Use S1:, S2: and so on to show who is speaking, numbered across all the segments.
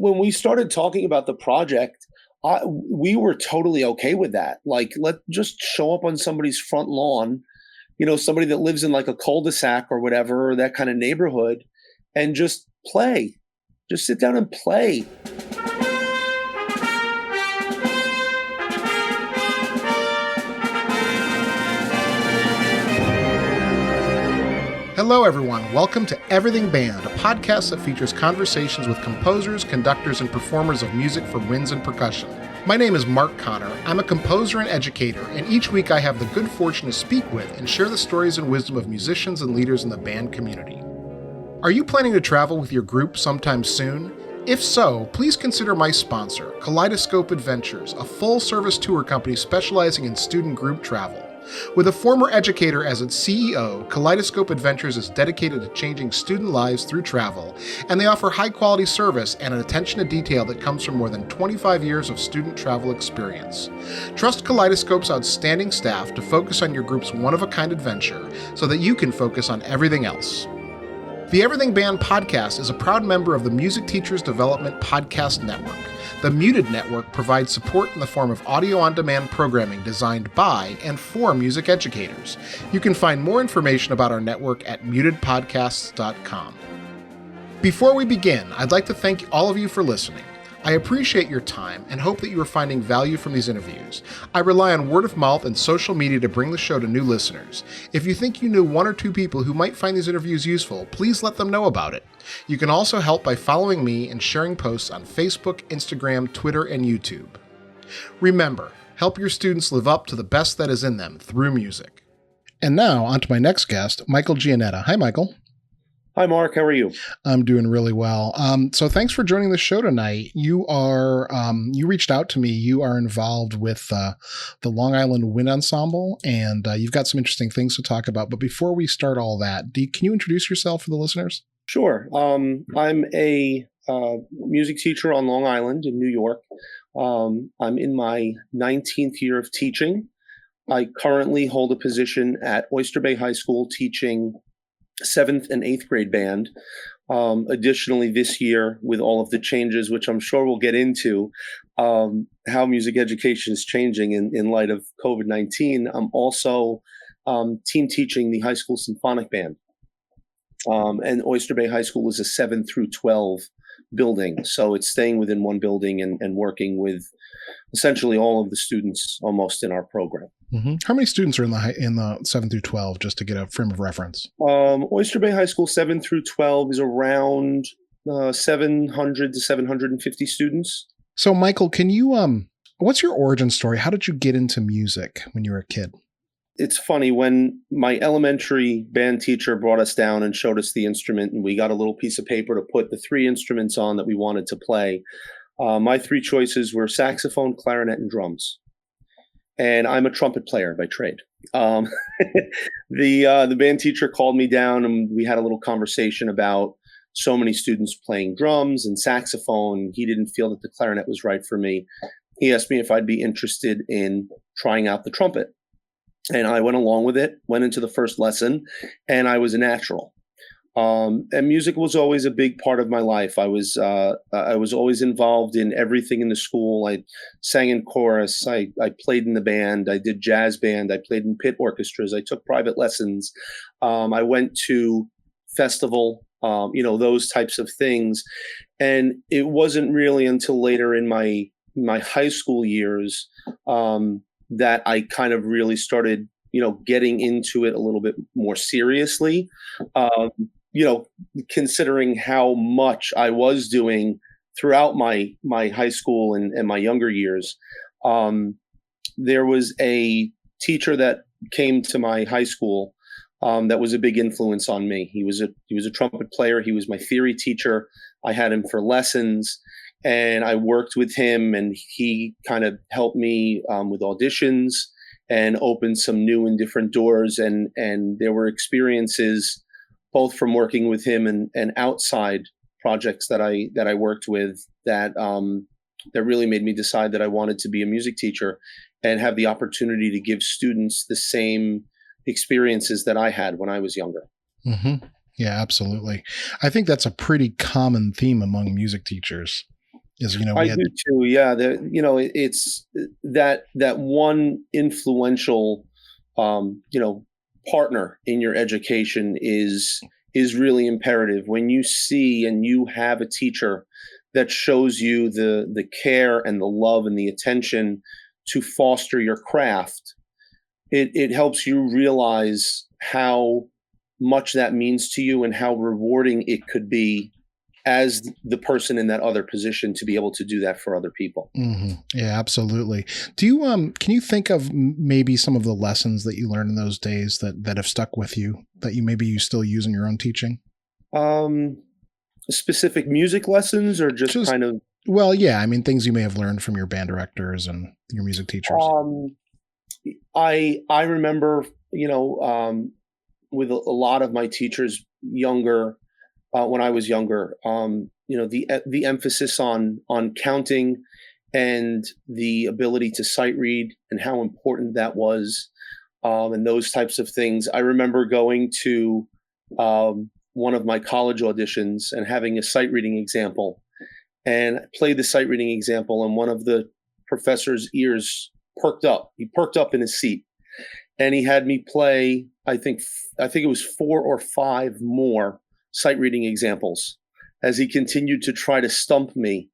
S1: When we started talking about the project, we were totally okay with that. Like, let just show up on somebody's front lawn, somebody that lives in like a cul-de-sac or whatever, or that kind of neighborhood, and just play. Just sit down and play.
S2: Hello, everyone. Welcome to Everything Band, a podcast that features conversations with composers, conductors, and performers of music for winds and percussion. My name is Mark Connor. I'm a composer and educator, and each week I have the good fortune to speak with and share the stories and wisdom of musicians and leaders in the band community. Are you planning to travel with your group sometime soon? If so, please consider my sponsor, Kaleidoscope Adventures, a full-service tour company specializing in student group travel. With a former educator as its CEO, Kaleidoscope Adventures is dedicated to changing student lives through travel, and they offer high-quality service and an attention to detail that comes from more than 25 years of student travel experience. Trust Kaleidoscope's outstanding staff to focus on your group's one-of-a-kind adventure so that you can focus on everything else. The Everything Band podcast is a proud member of the Music Teachers Development Podcast Network. The Muted Network provides support in the form of audio-on-demand programming designed by and for music educators. You can find more information about our network at mutedpodcasts.com. Before we begin, I'd like to thank all of you for listening. I appreciate your time and hope that you are finding value from these interviews. I rely on word of mouth and social media to bring the show to new listeners. If you think you knew one or two people who might find these interviews useful, please let them know about it. You can also help by following me and sharing posts on Facebook, Instagram, Twitter, and YouTube. Remember, help your students live up to the best that is in them through music. And now, on to my next guest, Michael Giannetta. Hi, Michael.
S1: Hi, Mark. How are you?
S2: I'm doing really well. So thanks for joining the show tonight. You reached out to me. You are involved with the Long Island Wind Ensemble, and you've got some interesting things to talk about. But before we start all that, can you introduce yourself for the listeners?
S1: Sure. I'm a music teacher on Long Island in New York. I'm in my 19th year of teaching. I currently hold a position at Oyster Bay High School teaching 7th and 8th grade band. Additionally, this year, with all of the changes, which I'm sure we'll get into, how music education is changing in light of COVID-19, I'm also team teaching the high school symphonic band. And Oyster Bay High School is a 7 through 12 building. So it's staying within one building and working with essentially all of the students almost in our program.
S2: Mm-hmm. How many students are in the 7 through 12, just to get a frame of reference?
S1: Oyster Bay High School 7 through 12 is around 700 to 750 students.
S2: So, Michael, can you what's your origin story? How did you get into music when you were a kid?
S1: It's funny, when my elementary band teacher brought us down and showed us the instrument, and we got a little piece of paper to put the 3 instruments on that we wanted to play. My 3 choices were saxophone, clarinet, and drums. And I'm a trumpet player by trade. The band teacher called me down, and we had a little conversation about so many students playing drums and saxophone. He didn't feel that the clarinet was right for me. He asked me if I'd be interested in trying out the trumpet. And I went along with it, went into the first lesson, and I was a natural. And music was always a big part of my life. I was always involved in everything in the school. I sang in chorus. I played in the band. I did jazz band. I played in pit orchestras. I took private lessons. I went to festival, those types of things. And it wasn't really until later in my high school years that I kind of really started, getting into it a little bit more seriously. Considering how much I was doing throughout my high school and my younger years. There was a teacher that came to my high school that was a big influence on me. He was a trumpet player. He was my theory teacher. I had him for lessons, and I worked with him, and he kind of helped me with auditions and opened some new and different doors. And there were experiences both from working with him and outside projects that I worked with that really made me decide that I wanted to be a music teacher and have the opportunity to give students the same experiences that I had when I was younger.
S2: Mm-hmm. Yeah, absolutely. I think that's a pretty common theme among music teachers. Is, you know,
S1: I
S2: we had,
S1: do too. Yeah, it's that one influential, you know, partner in your education is really imperative. When you see and you have a teacher that shows you the care and the love and the attention to foster your craft, it helps you realize how much that means to you and how rewarding it could be as the person in that other position to be able to do that for other people.
S2: Yeah, absolutely. Do you can you think of maybe some of the lessons that you learned in those days that have stuck with you that you still use in your own teaching?
S1: Um, Specific music lessons or just
S2: Just
S1: kind of
S2: well, yeah, I mean things you may have learned from your band directors and your music teachers.
S1: um, I remember, with a lot of my teachers younger, when I was younger, the emphasis on counting and the ability to sight read and how important that was, and those types of things. I remember going to one of my college auditions and having a sight reading example, and I played the sight reading example, and one of the professor's ears perked up. He perked up in his seat, and he had me play. I think it was 4 or 5 more sight reading examples as he continued to try to stump me,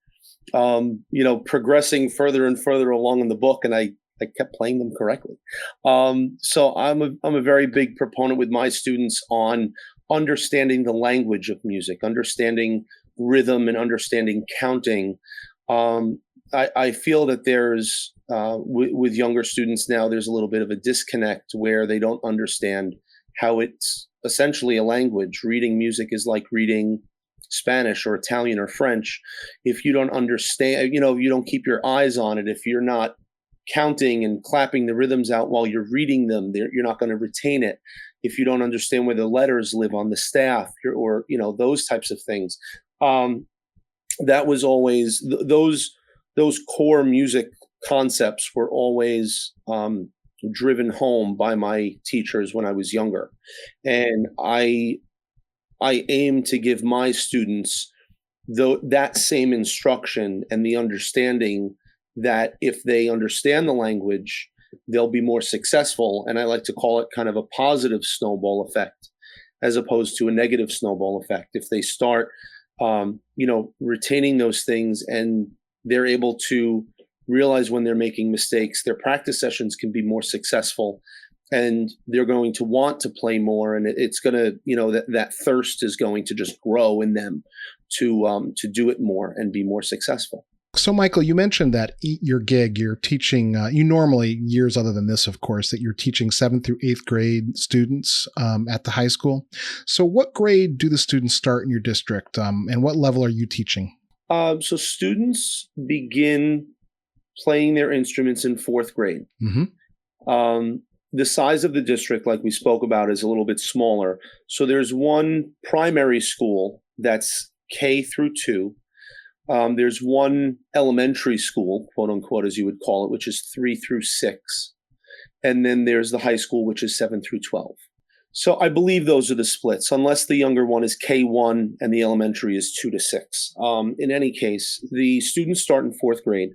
S1: progressing further and further along in the book, and I kept playing them correctly. So I'm a very big proponent with my students on understanding the language of music, understanding rhythm, and understanding counting. I feel that there's with younger students now, there's a little bit of a disconnect where they don't understand how it's essentially a language. Reading music is like reading Spanish or Italian or French. If you don't understand, if you don't keep your eyes on it, if you're not counting and clapping the rhythms out while you're reading them, you're not going to retain it. If you don't understand where the letters live on the staff, or those types of things, that was always those core music concepts were always driven home by my teachers when I was younger, and I aim to give my students that same instruction and the understanding that if they understand the language, they'll be more successful. And I like to call it kind of a positive snowball effect as opposed to a negative snowball effect. If they start, retaining those things, and they're able to realize when they're making mistakes, their practice sessions can be more successful, and they're going to want to play more. And it's going to, that thirst is going to just grow in them to do it more and be more successful.
S2: So, Michael, you mentioned that your gig, you're teaching, you normally, years other than this, of course, that you're teaching 7th through 8th grade students at the high school. So what grade do the students start in your district, and what level are you teaching?
S1: So students begin playing their instruments in 4th grade.
S2: Mm-hmm.
S1: The size of the district, like we spoke about, is a little bit smaller. So there's one primary school that's K through 2. There's one elementary school, quote unquote, as you would call it, which is 3 through 6. And then there's the high school, which is 7 through 12. So I believe those are the splits, unless the younger one is K1 and the elementary is 2 to 6. In any case, the students start in 4th grade.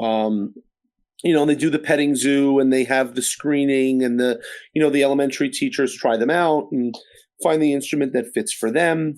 S1: They do the petting zoo and they have the screening, and the elementary teachers try them out and find the instrument that fits for them.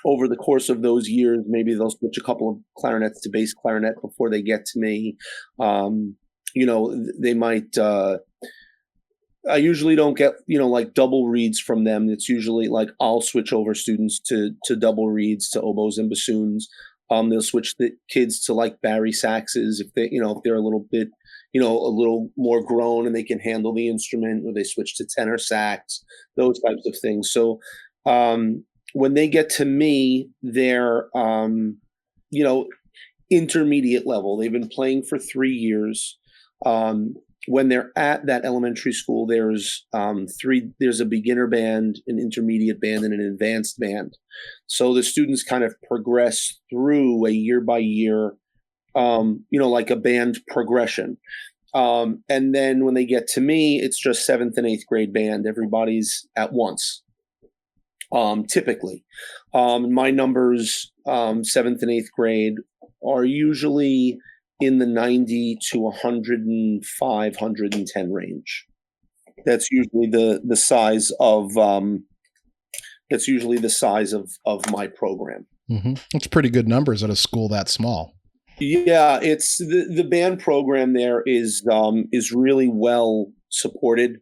S1: Over the course of those years, maybe they'll switch a couple of clarinets to bass clarinet before they get to me. They might, I usually don't get, like double reeds from them. It's usually like I'll switch over students to double reeds, to oboes and bassoons. They'll switch the kids to like bari saxes if they're a little bit, a little more grown and they can handle the instrument, or they switch to tenor sax, those types of things. So, when they get to me, they're, intermediate level. They've been playing for 3 years. When they're at that elementary school, there's a beginner band, an intermediate band, and an advanced band. So the students kind of progress through a year by year, like a band progression. And then when they get to me, it's just 7th and 8th grade band. Everybody's at once. Typically, my numbers, 7th and 8th grade, are usually in the 90 to 105, 110 range. That's usually the size of my program.
S2: That's pretty good numbers at a school that small.
S1: Yeah, it's the band program there is really well supported.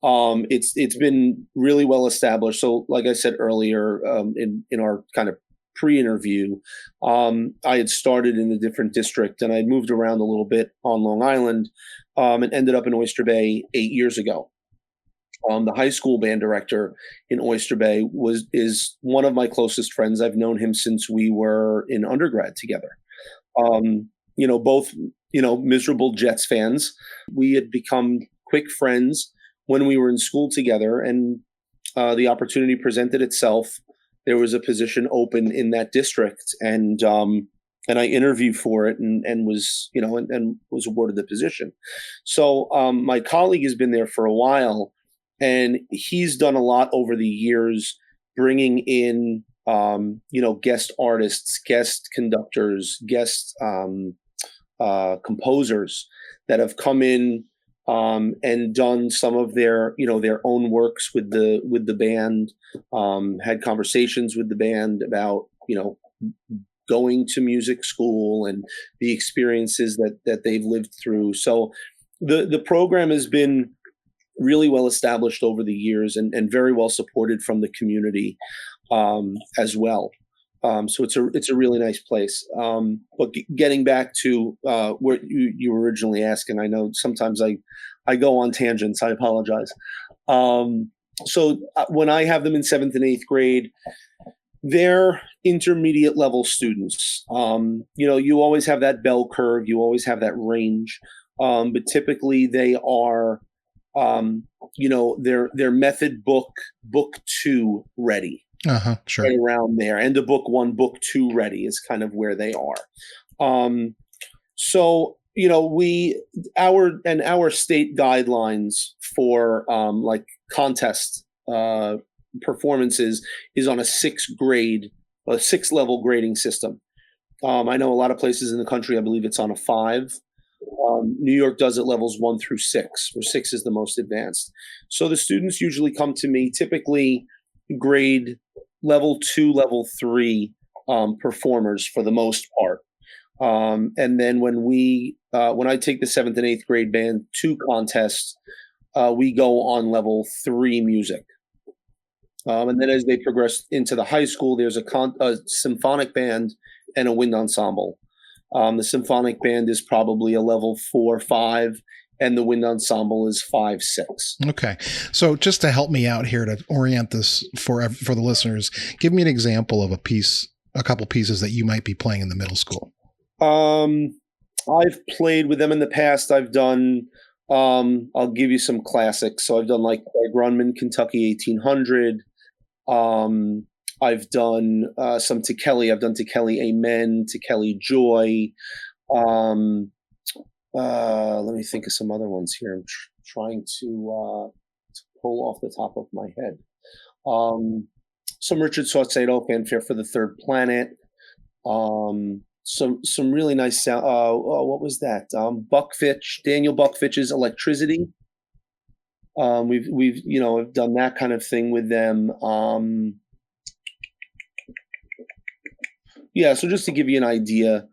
S1: It's been really well established. So, like I said earlier, in our kind of pre-interview, I had started in a different district, and I moved around a little bit on Long Island, and ended up in Oyster Bay 8 years ago. The high school band director in Oyster Bay is one of my closest friends. I've known him since we were in undergrad together. Both miserable Jets fans. We had become quick friends when we were in school together, and the opportunity presented itself. There was a position open in that district, and I interviewed for it and was was awarded the position. So my colleague has been there for a while, and he's done a lot over the years, bringing in guest artists, guest conductors, guest composers that have come in and done some of their own works with the band, had conversations with the band about going to music school and the experiences that they've lived through. So the program has been really well established over the years and very well supported from the community as well. So it's a really nice place. But getting back to what you were originally asking, I know sometimes I go on tangents. I apologize. So when I have them in 7th and 8th grade, they're intermediate level students. You always have that bell curve. You always have that range. But typically they are, they're method book 2 ready.
S2: Sure.
S1: Right around there. End of book 1, book 2 ready is kind of where they are. So our state guidelines for like contest performances is on a 6 level grading system. I know a lot of places in the country, I believe it's on a 5. New York does it levels 1 through 6, where 6 is the most advanced. So the students usually come to me, typically grade level 2, level 3 performers for the most part. And then when I take the 7th and 8th grade band 2 contests, we go on level 3 music. And then as they progress into the high school, there's a symphonic band and a wind ensemble. The symphonic band is probably a level 4, 5, and the wind ensemble is 5, 6.
S2: Okay. So just to help me out here to orient this for the listeners, give me an example of a couple pieces that you might be playing in the middle school.
S1: I've played with them in the past. I've done, I'll give you some classics. So I've done like Grunman, Kentucky 1800. I've done some to Kelly. I've done to Kelly Amen, to Kelly Joy. Let me think of some other ones here. I'm trying to pull off the top of my head. Some Richard Saucedo, Fanfare for the Third Planet. Some really nice sound. What was that? Daniel Buckfitch's Electricity. We've done that kind of thing with them. Yeah, so just to give you an idea,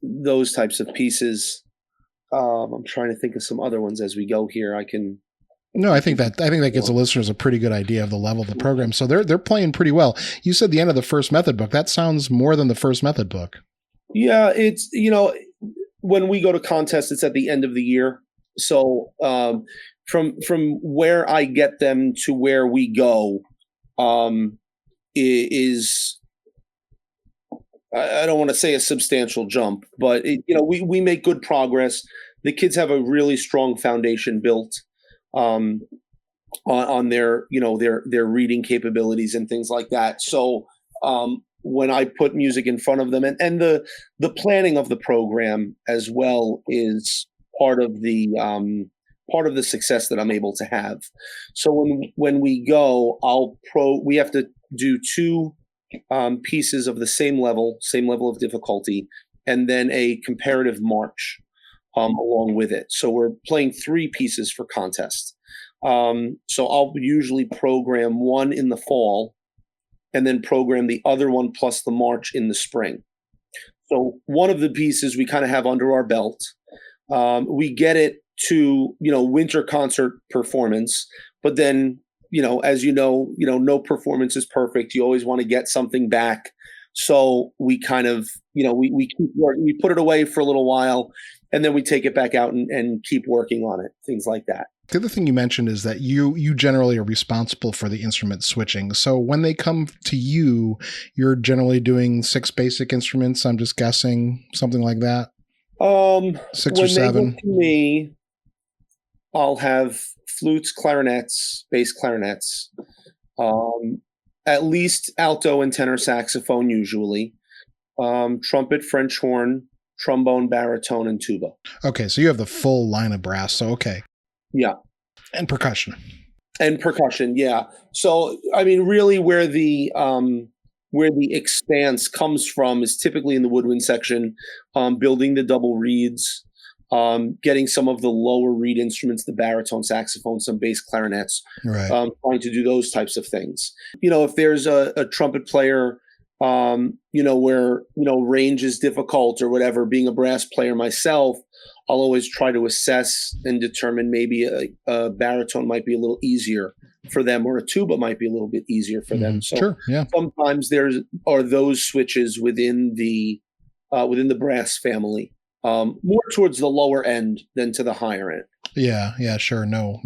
S1: those types of pieces. I'm trying to think of some other ones as we go here. I think that gives the listeners a pretty good idea of the level of the program. So they're playing pretty well. You said the end of the first method book. That sounds more than the first method book. Yeah, it's when we go to contests, it's at the end of the year. So from where I get them to where we go is, I don't want to say a substantial jump, but we make good progress. The kids have a really strong foundation built on their their reading capabilities and things like that. So when I put music in front of them, and the planning of the program as well is part of the success that I'm able to have. So when we go, we have to do 2 pieces of the same level of difficulty, and then a comparative march along with it. So we're playing 3 pieces for contest. So I'll usually program one in the fall and then program the other one plus the march in the spring. So one of the pieces we kind of have under our belt. We get it to, winter concert performance, but then, as no performance is perfect. You always want to get something back. So we kind of, we keep working, we put it away for a little while, and then we take it back out and keep working on it, things like that.
S2: The other thing you mentioned is that you generally are responsible for the instrument switching. So when they come to you, you're generally doing 6 basic instruments. I'm just guessing, something like that. 6 or 7.
S1: When they get to me, I'll have flutes, clarinets, bass clarinets, at least alto and tenor saxophone usually, trumpet, French horn, trombone, baritone, and tuba.
S2: Okay, so you have the full line of brass. So okay.
S1: Yeah.
S2: And percussion.
S1: Yeah. So I mean, really, where the expanse comes from is typically in the woodwind section, building the double reeds, getting some of the lower reed instruments, the baritone, saxophone, some bass clarinets,
S2: right.
S1: Trying to do those types of things. If there's a trumpet player, where, range is difficult or whatever, being a brass player myself, I'll always try to assess and determine maybe a baritone might be a little easier for them, or a tuba might be a little bit easier for them. So
S2: sure, yeah.
S1: Sometimes there are those switches within the brass family, more towards the lower end than to the higher end.
S2: Yeah, sure. No.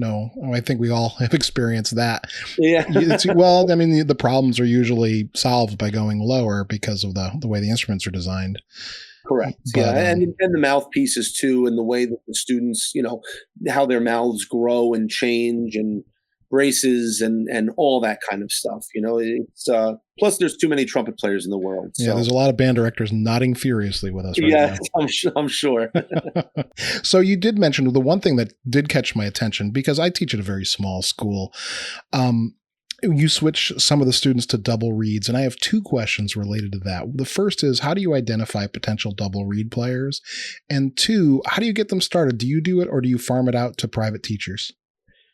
S2: I think we all have experienced that.
S1: Yeah.
S2: Well, I mean, the problems are usually solved by going lower because of the way the instruments are designed.
S1: Correct. But, and the mouthpieces too, and the way that the students, how their mouths grow and change, and braces and all that kind of stuff. It's plus there's too many trumpet players in the world. So.
S2: Yeah, there's a lot of band directors nodding furiously with us right now.
S1: I'm sure.
S2: So you did mention the one thing that did catch my attention, because I teach at a very small school. You switch some of the students to double reeds, and I have 2 questions related to that. The first is, how do you identify potential double reed players? And 2, how do you get them started? Do you do it, or do you farm it out to private teachers?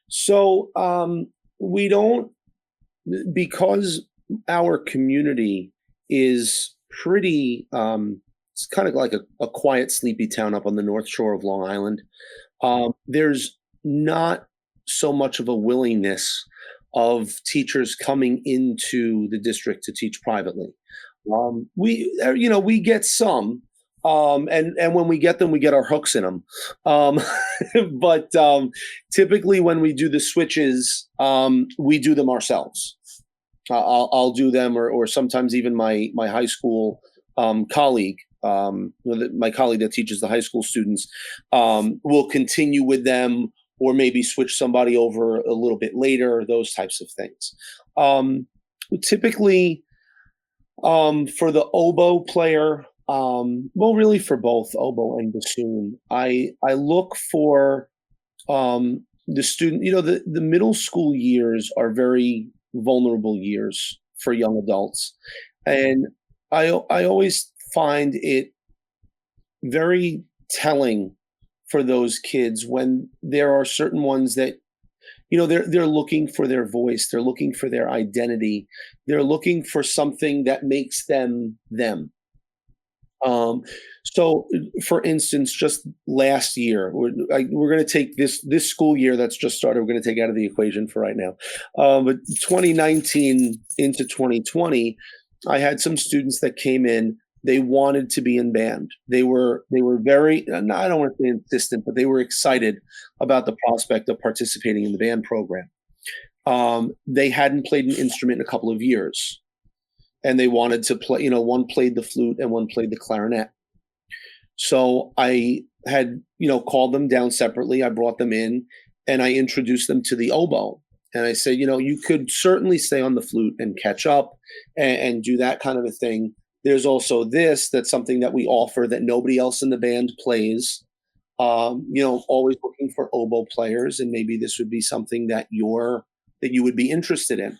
S1: So we don't, because our community is pretty, it's kind of like a quiet, sleepy town up on the North Shore of Long Island. There's not so much of a willingness of teachers coming into the district to teach privately. We get some, and when we get them, we get our hooks in them. But typically when we do the switches, we do them ourselves. I'll do them, or sometimes even my high school colleague, my colleague that teaches the high school students, will continue with them, or maybe switch somebody over a little bit later, those types of things. Typically, for the oboe player, well, really for both oboe and bassoon, I look for the student. The middle school years are very vulnerable years for young adults, and I always find it very telling for those kids when there are certain ones that, they're looking for their voice, they're looking for their identity, they're looking for something that makes them them. So, for instance, just last year, we're going to take this school year that's just started, we're going to take out of the equation for right now. But 2019 into 2020, I had some students that came in. They wanted to be in band. They were very, I don't want to say insistent, but they were excited about the prospect of participating in the band program. They hadn't played an instrument in a couple of years, and they wanted to play, one played the flute and one played the clarinet. So I had, called them down separately. I brought them in and I introduced them to the oboe. And I said, you could certainly stay on the flute and catch up and do that kind of a thing. There's also that's something that we offer that nobody else in the band plays. Always looking for oboe players, and maybe this would be something that you would be interested in.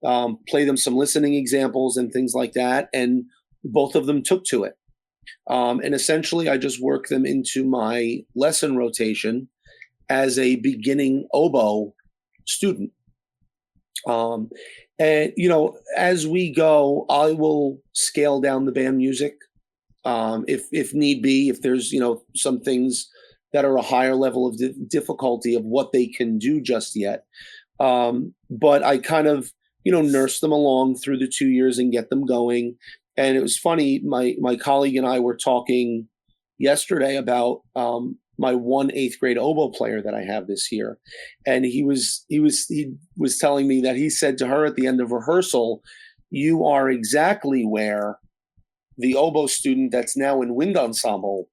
S1: play them some listening examples and things like that. And both of them took to it. And essentially, I just work them into my lesson rotation as a beginning oboe student. And, as we go, I will scale down the band music if need be, if there's, some things that are a higher level of difficulty of what they can do just yet. But I kind of, nurse them along through the 2 years and get them going. And it was funny, my colleague and I were talking yesterday about my 8th grade oboe player that I have this year. And he was telling me that he said to her at the end of rehearsal, "You are exactly where the oboe student that's now in wind ensemble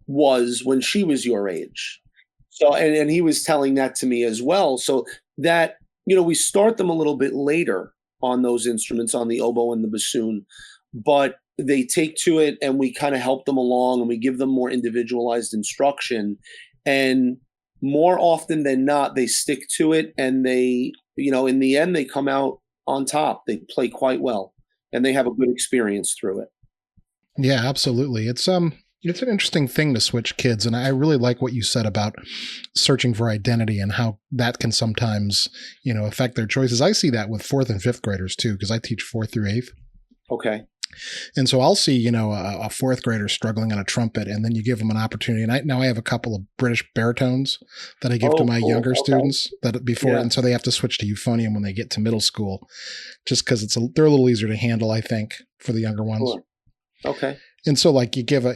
S1: was when she was your age." So, and he was telling that to me as well. So that, we start them a little bit later on those instruments, on the oboe and the bassoon, but they take to it and we kind of help them along and we give them more individualized instruction. And more often than not, they stick to it and they, in the end, they come out on top. They play quite well and they have a good experience through it.
S2: Yeah, absolutely. It's an interesting thing to switch kids. And I really like what you said about searching for identity and how that can sometimes, affect their choices. I see that with 4th and 5th graders too, because I teach 4th through 8th.
S1: Okay.
S2: And so I'll see, a 4th grader struggling on a trumpet, and then you give them an opportunity. And now I have a couple of British baritones that I give to my younger students and so they have to switch to euphonium when they get to middle school, just because they're a little easier to handle, I think, for the younger ones.
S1: Sure. Okay.
S2: And so like you give a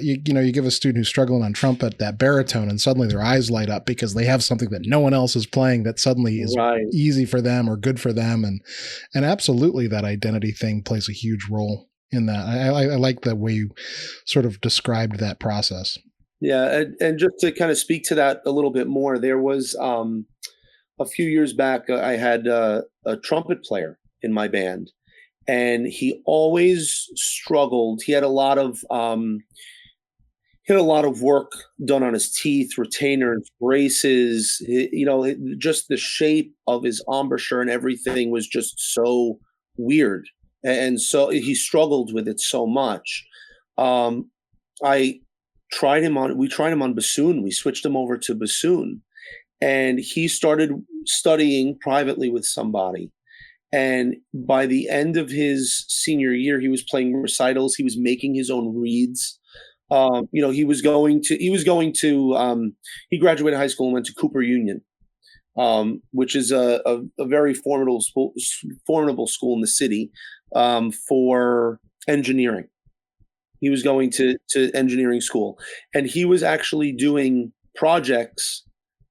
S2: student who's struggling on trumpet that baritone and suddenly their eyes light up because they have something that no one else is playing that suddenly is easy for them or good for them. And absolutely that identity thing plays a huge role in that. I like the way you sort of described that process.
S1: Yeah. And just to kind of speak to that a little bit more, there was a few years back, I had a trumpet player in my band. And he always struggled. He had a lot of work done on his teeth, retainers, braces. Just the shape of his embouchure and everything was just so weird, and so he struggled with it so much. We tried him on bassoon. We switched him over to bassoon, and he started studying privately with somebody. And by the end of his senior year, he was playing recitals. He was making his own reeds. He graduated high school and went to Cooper Union, which is a very formidable school in the city for engineering. He was going to engineering school, and he was actually doing projects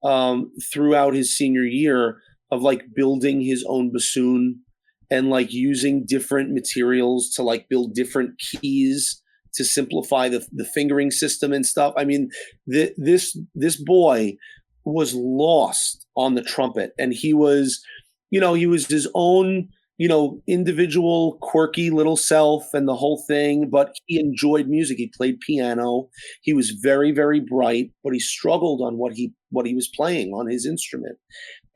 S1: throughout his senior year of like building his own bassoon and like using different materials to like build different keys to simplify the fingering system and stuff. I mean, this boy was lost on the trumpet, and he was his own, individual quirky little self and the whole thing, but he enjoyed music. He played piano. He was very, very bright, but he struggled on what he was playing on his instrument.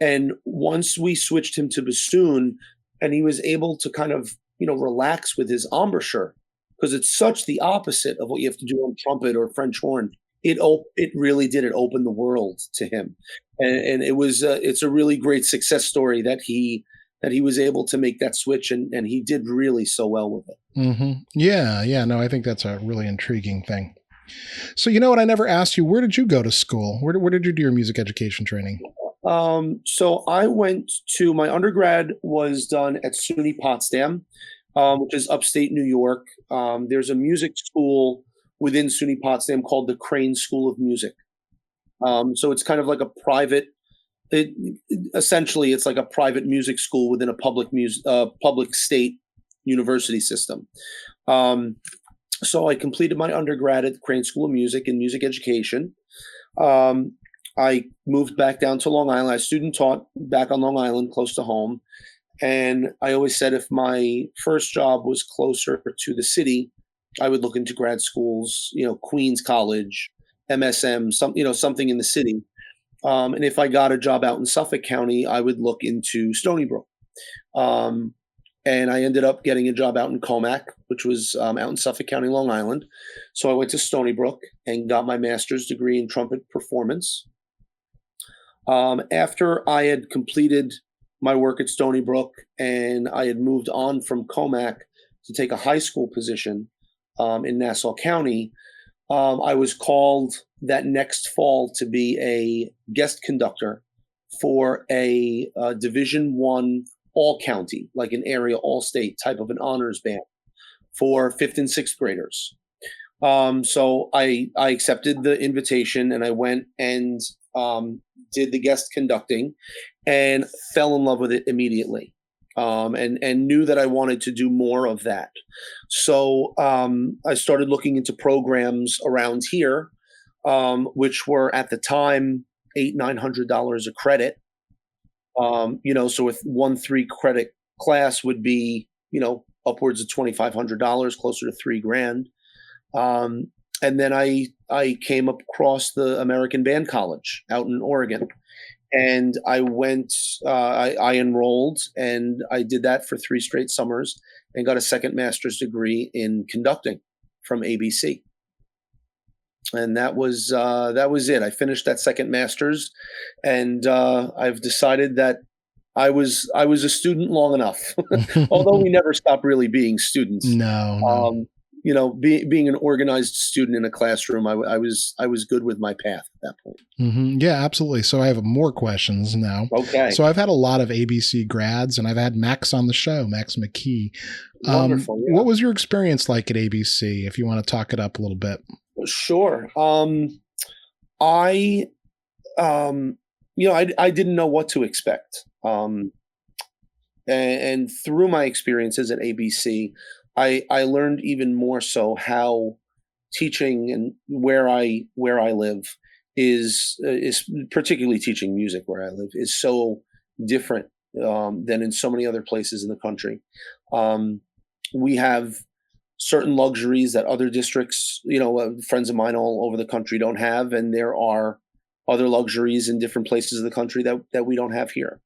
S1: And once we switched him to bassoon and he was able to kind of, relax with his embouchure, because it's such the opposite of what you have to do on trumpet or French horn. It really did. It opened the world to him. And it was, it's a really great success story that he was able to make that switch, and he did really so well with it.
S2: Mm-hmm. Yeah. No, I think that's a really intriguing thing. So, I never asked you, where did you go to school? Where did you do your music education training?
S1: So I went to, my undergrad was done at SUNY Potsdam, which is upstate New York. There's a music school within SUNY Potsdam called the Crane School of Music. So it's kind of like a private, essentially it's like a private music school within a public state university system. So I completed my undergrad at the Crane School of Music and music education. I moved back down to Long Island. I student taught back on Long Island, close to home. And I always said if my first job was closer to the city, I would look into grad schools, Queens College, MSM, something in the city. And if I got a job out in Suffolk County, I would look into Stony Brook. Um, and I ended up getting a job out in Comac, which was out in Suffolk County, Long Island. So I went to Stony Brook and got my master's degree in trumpet performance. After I had completed my work at Stony Brook and I had moved on from Comac to take a high school position in Nassau County, I was called that next fall to be a guest conductor for a Division I all county, like an area all state type of an honors band for fifth and sixth graders. So I accepted the invitation and I went and did the guest conducting and fell in love with it immediately. And knew that I wanted to do more of that. So I started looking into programs around here, which were at the time $800-900 a credit. So with 1 3-credit class would be, upwards of $2,500, closer to $3,000. And then I came across the American Band College out in Oregon. And I went, I enrolled and I did that for 3 straight summers and got a second master's degree in conducting from ABC. And that was it. I finished that second master's and I've decided that I was a student long enough, although we never stopped really being students.
S2: No.
S1: Being an organized student in a classroom, I was good with my path at that point.
S2: Mm-hmm. Yeah, absolutely. So I have more questions now.
S1: Okay.
S2: So I've had a lot of ABC grads, and I've had Max on the show, Max McKee.
S1: Wonderful. Yeah.
S2: What was your experience like at ABC? If you want to talk it up a little bit.
S1: Sure. I didn't know what to expect. And through my experiences at ABC, I learned even more so how teaching and where I live is particularly teaching music where I live is so different than in so many other places in the country. We have certain luxuries that other districts, friends of mine all over the country don't have, and there are other luxuries in different places of the country that we don't have here.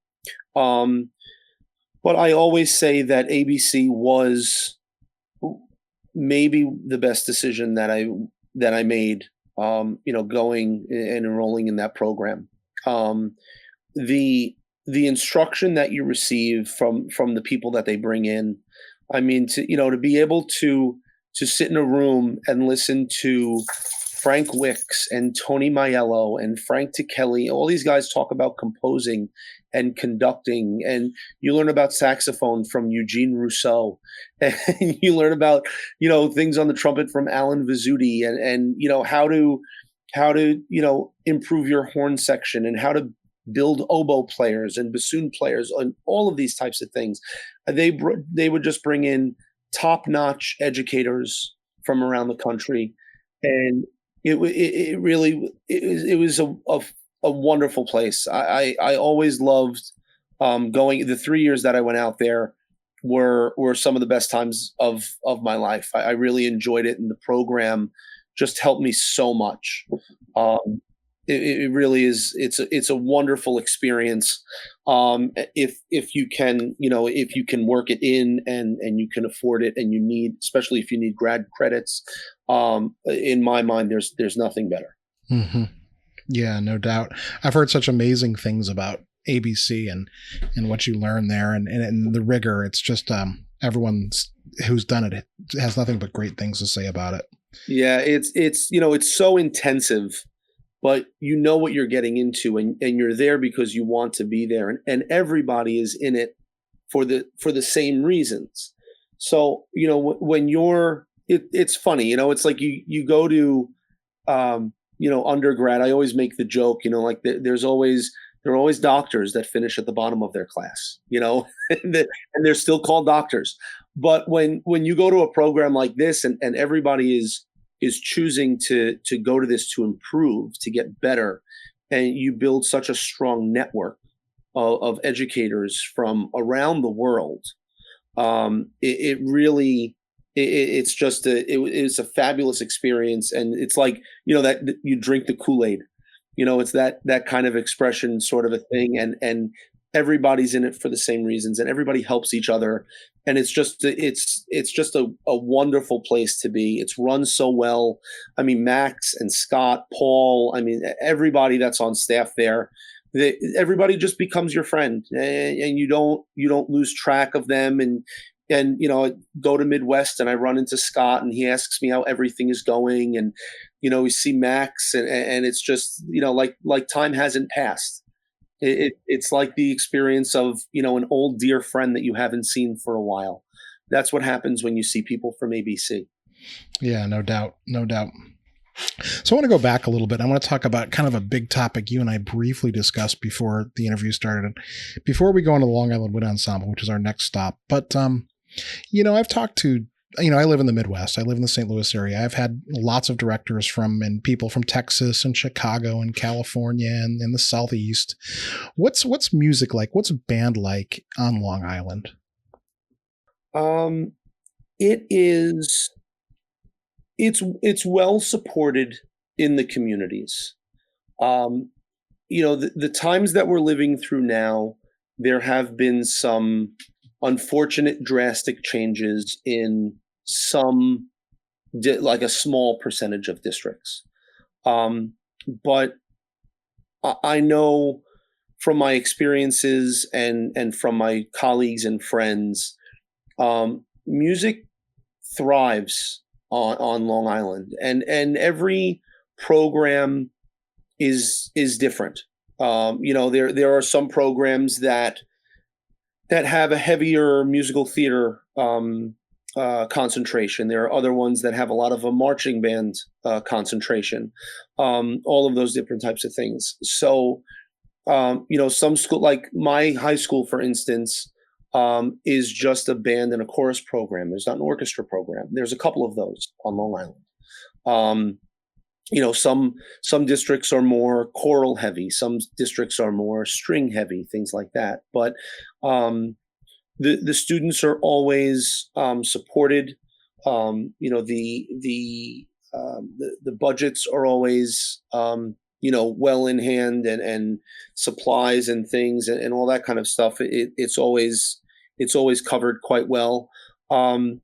S1: But I always say that ABC was maybe the best decision that I made, going and enrolling in that program. The instruction that you receive from the people that they bring in, I mean, to be able to sit in a room and listen to Frank Wicks and Tony Maiello and Frank Ticheli, all these guys talk about composing and conducting, and you learn about saxophone from Eugene Rousseau, and you learn about, things on the trumpet from Alan Vizzuti, and how to improve your horn section and how to build oboe players and bassoon players and all of these types of things. They would just bring in top-notch educators from around the country, and it was a wonderful place. I always loved going. The 3 years that I went out there were some of the best times of my life. I really enjoyed it, and the program just helped me so much. It really is. It's a wonderful experience. If you can work it in and you can afford it, and especially if you need grad credits. In my mind, there's nothing better.
S2: Mm-hmm. Yeah, no doubt. I've heard such amazing things about ABC and what you learn there and the rigor. It's just everyone who's done it has nothing but great things to say about it.
S1: Yeah, it's so intensive, but you know what you're getting into, and you're there because you want to be there, and everybody is in it for the same reasons. So when it's funny, it's like you go to undergrad. I always make the joke, like there are always doctors that finish at the bottom of their class, and they're still called doctors. But when you go to a program like this and everybody is choosing to go to this to improve, to get better, and you build such a strong network of educators from around the world, it really it's a fabulous experience. And it's like, that you drink the Kool-Aid, it's that kind of expression sort of a thing. And everybody's in it for the same reasons, and everybody helps each other. And it's just a wonderful place to be. It's run so well. I mean, Max and Scott, Paul, I mean, everybody that's on staff there, everybody just becomes your friend, and you don't lose track of them. And I go to Midwest and I run into Scott and he asks me how everything is going, and we see Max, and it's just like time hasn't passed. It's like the experience of an old dear friend that you haven't seen for a while. That's what happens when you see people from ABC.
S2: Yeah, no doubt. So I want to go back a little bit. I want to talk about kind of a big topic you and I briefly discussed before the interview started, before we go into the Long Island Wind Ensemble, which is our next stop. But I've talked to, I live in the Midwest. I live in the St. Louis area. I've had lots of directors and people from Texas and Chicago and California and in the Southeast. What's music like? What's band like on Long Island?
S1: It's well supported in the communities. The times that we're living through now, there have been some unfortunate drastic changes in some like a small percentage of districts. But I know from my experiences and from my colleagues and friends, music thrives on Long Island, and every program is different. There are some programs that have a heavier musical theater concentration. There are other ones that have a lot of a marching band concentration. All of those different types of things. So, some school, like my high school, for instance, is just a band and a chorus program. There's not an orchestra program. There's a couple of those on Long Island. Some districts are more choral heavy. Some districts are more string heavy, things like that. But the students are always supported. The budgets are always well in hand, and supplies and things and all that kind of stuff. It's always covered quite well. And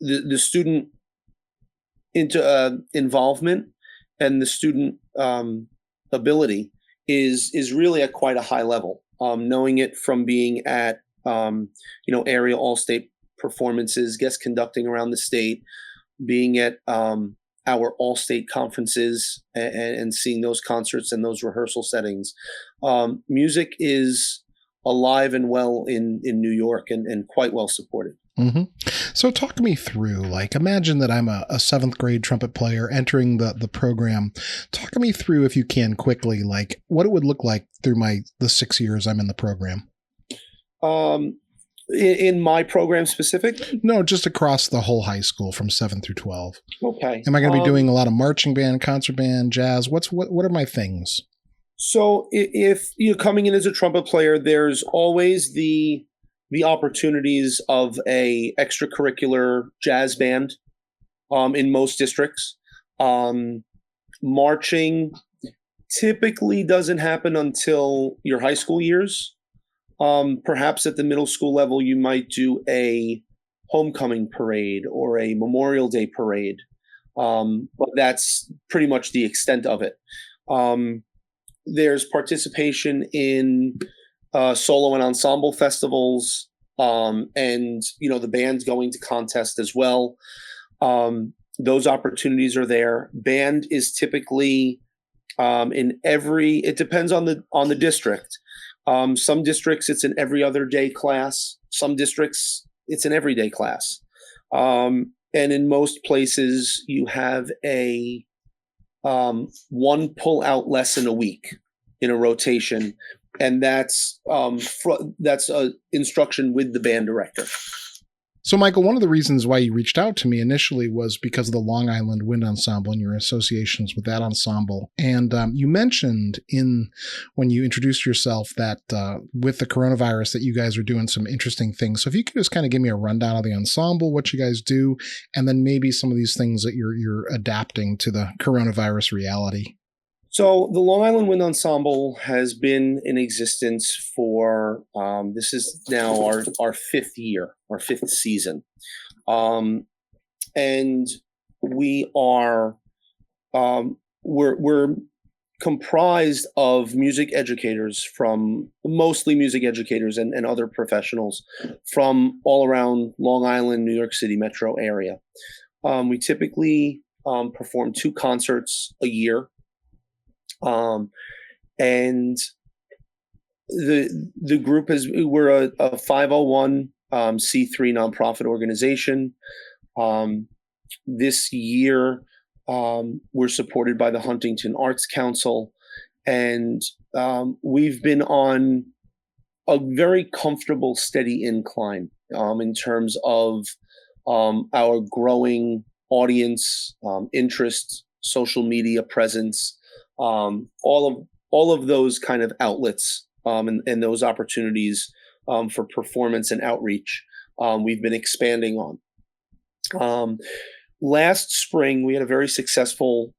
S1: the student involvement and the student ability is really at quite a high level. Knowing it from being at area all-state performances, guest conducting around the state, being at our all-state conferences and seeing those concerts and those rehearsal settings. Music is alive and well in New York and quite well supported.
S2: Mm-hmm. So talk me through, imagine that I'm a seventh grade trumpet player entering the program. Talk me through, if you can, quickly, what it would look like through the 6 years I'm in the program.
S1: In my program specific?
S2: No, just across the whole high school from 7 through 12.
S1: Okay.
S2: Am I going to be doing a lot of marching band, concert band, jazz? What are my things?
S1: So if you're coming in as a trumpet player, there's always the opportunities of a extracurricular jazz band in most districts. Marching typically doesn't happen until your high school years. Perhaps at the middle school level, you might do a homecoming parade or a Memorial Day parade, but that's pretty much the extent of it. There's participation in solo and ensemble festivals, and the band's going to contest as well. Those opportunities are there. Band is typically it depends on the district. Some districts it's an every other day class. Some districts it's an everyday class. And in most places you have a one pull-out lesson a week in a rotation, and that's instruction with the band director.
S2: So, Michael, one of the reasons why you reached out to me initially was because of the Long Island Wind Ensemble and your associations with that ensemble. And you mentioned when you introduced yourself that with the coronavirus that you guys are doing some interesting things. So if you could just kind of give me a rundown of the ensemble, what you guys do, and then maybe some of these things that you're adapting to the coronavirus reality.
S1: So the Long Island Wind Ensemble has been in existence for this is now our fifth year, our fifth season, um, and we are we're comprised of music educators from mostly music educators and other professionals from all around Long Island, New York City metro area. We typically perform two concerts a year. Um, and the group we're a 501 C3 nonprofit organization. This year, we're supported by the Huntington Arts Council, and we've been on a very comfortable, steady incline in terms of our growing audience, interest, social media presence, all of those kind of outlets and those opportunities for performance and outreach. We've been expanding on. Last spring, we had a very successful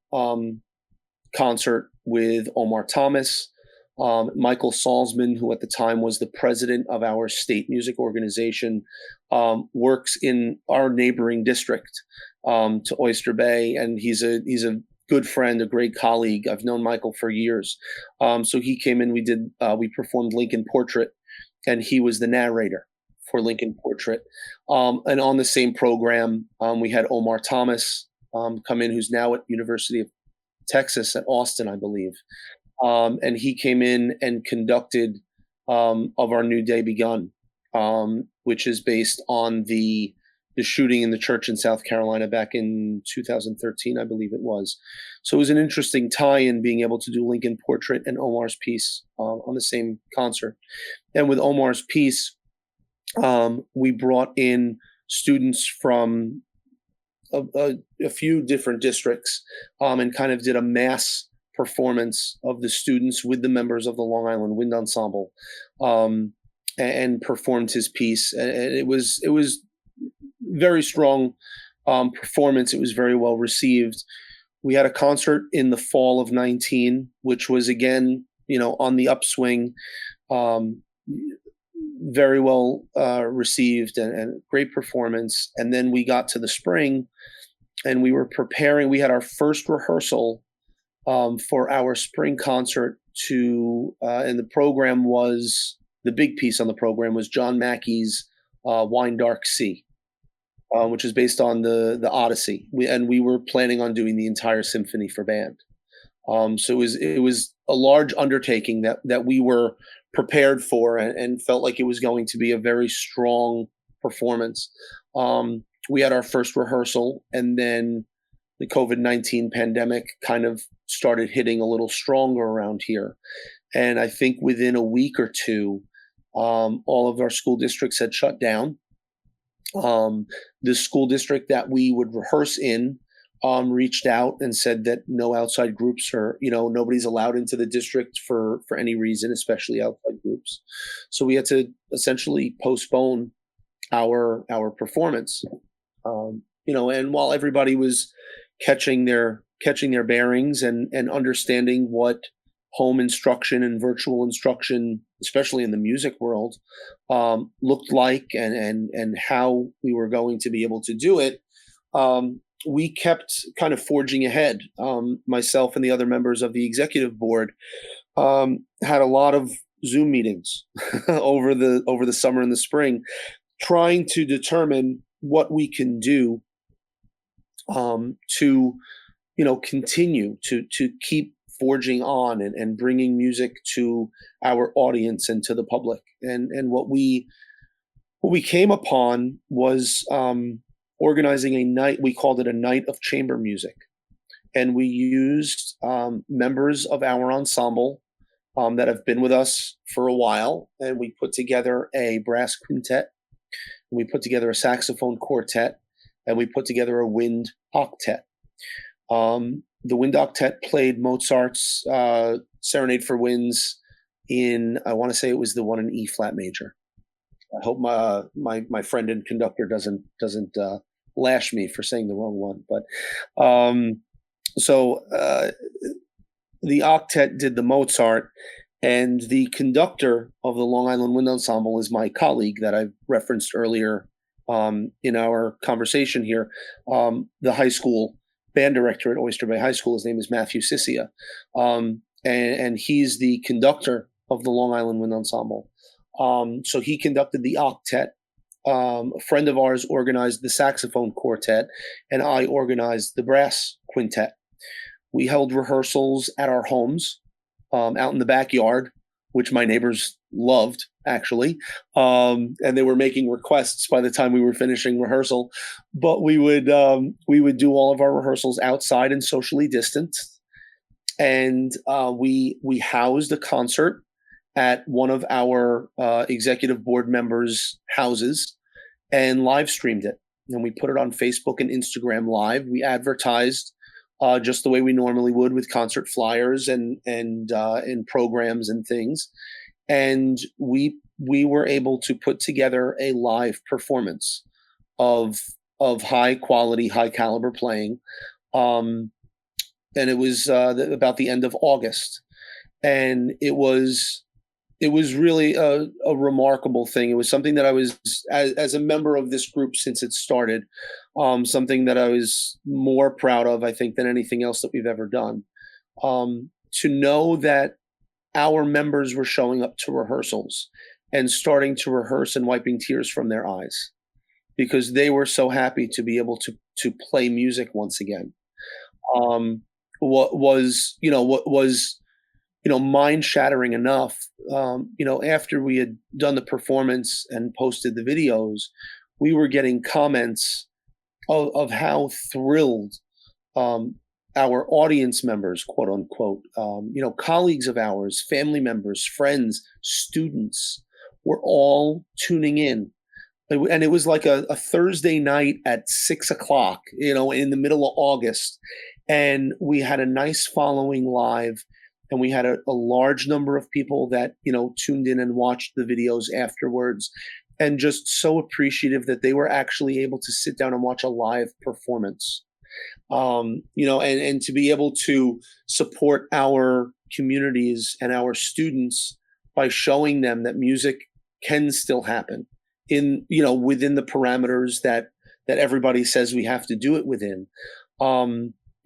S1: concert with Omar Thomas, Michael Salzman, who at the time was the president of our state music organization, works in our neighboring district to Oyster Bay, and he's a good friend, a great colleague. I've known Michael for years. So he came in. We performed Lincoln Portrait, and he was the narrator for Lincoln Portrait. And on the same program, we had Omar Thomas come in, who's now at University of Texas at Austin, I believe. And he came in and conducted of Our New Day Begun, which is based on the shooting in the church in South Carolina back in 2013, I believe it was. So it was an interesting tie-in being able to do Lincoln Portrait and Omar's piece on the same concert. And with Omar's piece, we brought in students from a few different districts and kind of did a mass performance of the students with the members of the Long Island Wind Ensemble and performed his piece. And it was very strong performance. It was very well received. We had a concert in the fall of 19, which was again, on the upswing, very well received and great performance. And then we got to the spring and we were preparing. We had our first rehearsal for our spring concert and the big piece on the program was John Mackey's Wine Dark Sea. Which is based on the Odyssey. We were planning on doing the entire symphony for band. So it was a large undertaking that we were prepared for and felt like it was going to be a very strong performance. We had our first rehearsal, and then the COVID-19 pandemic kind of started hitting a little stronger around here. And I think within a week or two, all of our school districts had shut down. The school district that we would rehearse in reached out and said that no outside groups nobody's allowed into the district for any reason, especially outside groups. So we had to essentially postpone our performance. And while everybody was catching their bearings and understanding what home instruction and virtual instruction, especially in the music world, looked like and how we were going to be able to do it, we kept kind of forging ahead. Myself and the other members of the executive board had a lot of Zoom meetings over the summer and the spring, trying to determine what we can do to continue to keep forging on and bringing music to our audience and to the public. And what we came upon was organizing a night. We called it a night of chamber music, and we used members of our ensemble that have been with us for a while, and we put together a brass quintet, and we put together a saxophone quartet, and we put together a wind octet. The wind octet played Mozart's Serenade for Winds in, I want to say it was the one in E flat major. I hope my friend and conductor doesn't lash me for saying the wrong one. But so the octet did the Mozart, and the conductor of the Long Island Wind Ensemble is my colleague that I referenced earlier in our conversation here. The high school band director at Oyster Bay High School, his name is Matthew Sissia, and he's the conductor of the Long Island Wind Ensemble. So he conducted the octet. A friend of ours organized the saxophone quartet, and I organized the brass quintet. We held rehearsals at our homes, out in the backyard, which my neighbors loved, actually. And they were making requests by the time we were finishing rehearsal. But we would do all of our rehearsals outside and socially distanced. And we housed a concert at one of our executive board members' houses and live streamed it. And we put it on Facebook and Instagram Live. We advertised just the way we normally would with concert flyers and programs and things. And we were able to put together a live performance of high quality, high caliber playing. And it was about the end of August. And it was really a remarkable thing. It was something that I was, as a member of this group since it started, something that I was more proud of, I think, than anything else that we've ever done. To know that our members were showing up to rehearsals and starting to rehearse and wiping tears from their eyes because they were so happy to be able to play music once again. What was mind-shattering enough, after we had done the performance and posted the videos, we were getting comments of how thrilled our audience members, quote unquote, colleagues of ours, family members, friends, students, were all tuning in. And it was like a Thursday night at 6:00, in the middle of August. And we had a nice following live. And we had a large number of people that, tuned in and watched the videos afterwards, and just so appreciative that they were actually able to sit down and watch a live performance. And to be able to support our communities and our students by showing them that music can still happen within the parameters that everybody says we have to do it within.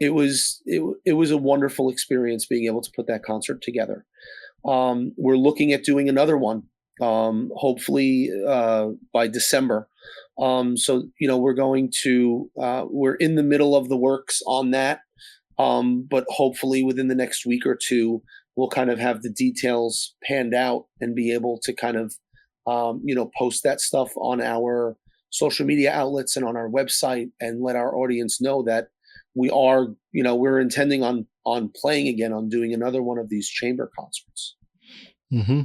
S1: It was a wonderful experience being able to put that concert together. We're looking at doing another one, hopefully by December. We're in the middle of the works on that, but hopefully within the next week or two, we'll kind of have the details panned out and be able to kind of, post that stuff on our social media outlets and on our website and let our audience know that we're intending on playing again, on doing another one of these chamber concerts.
S2: Mm-hmm.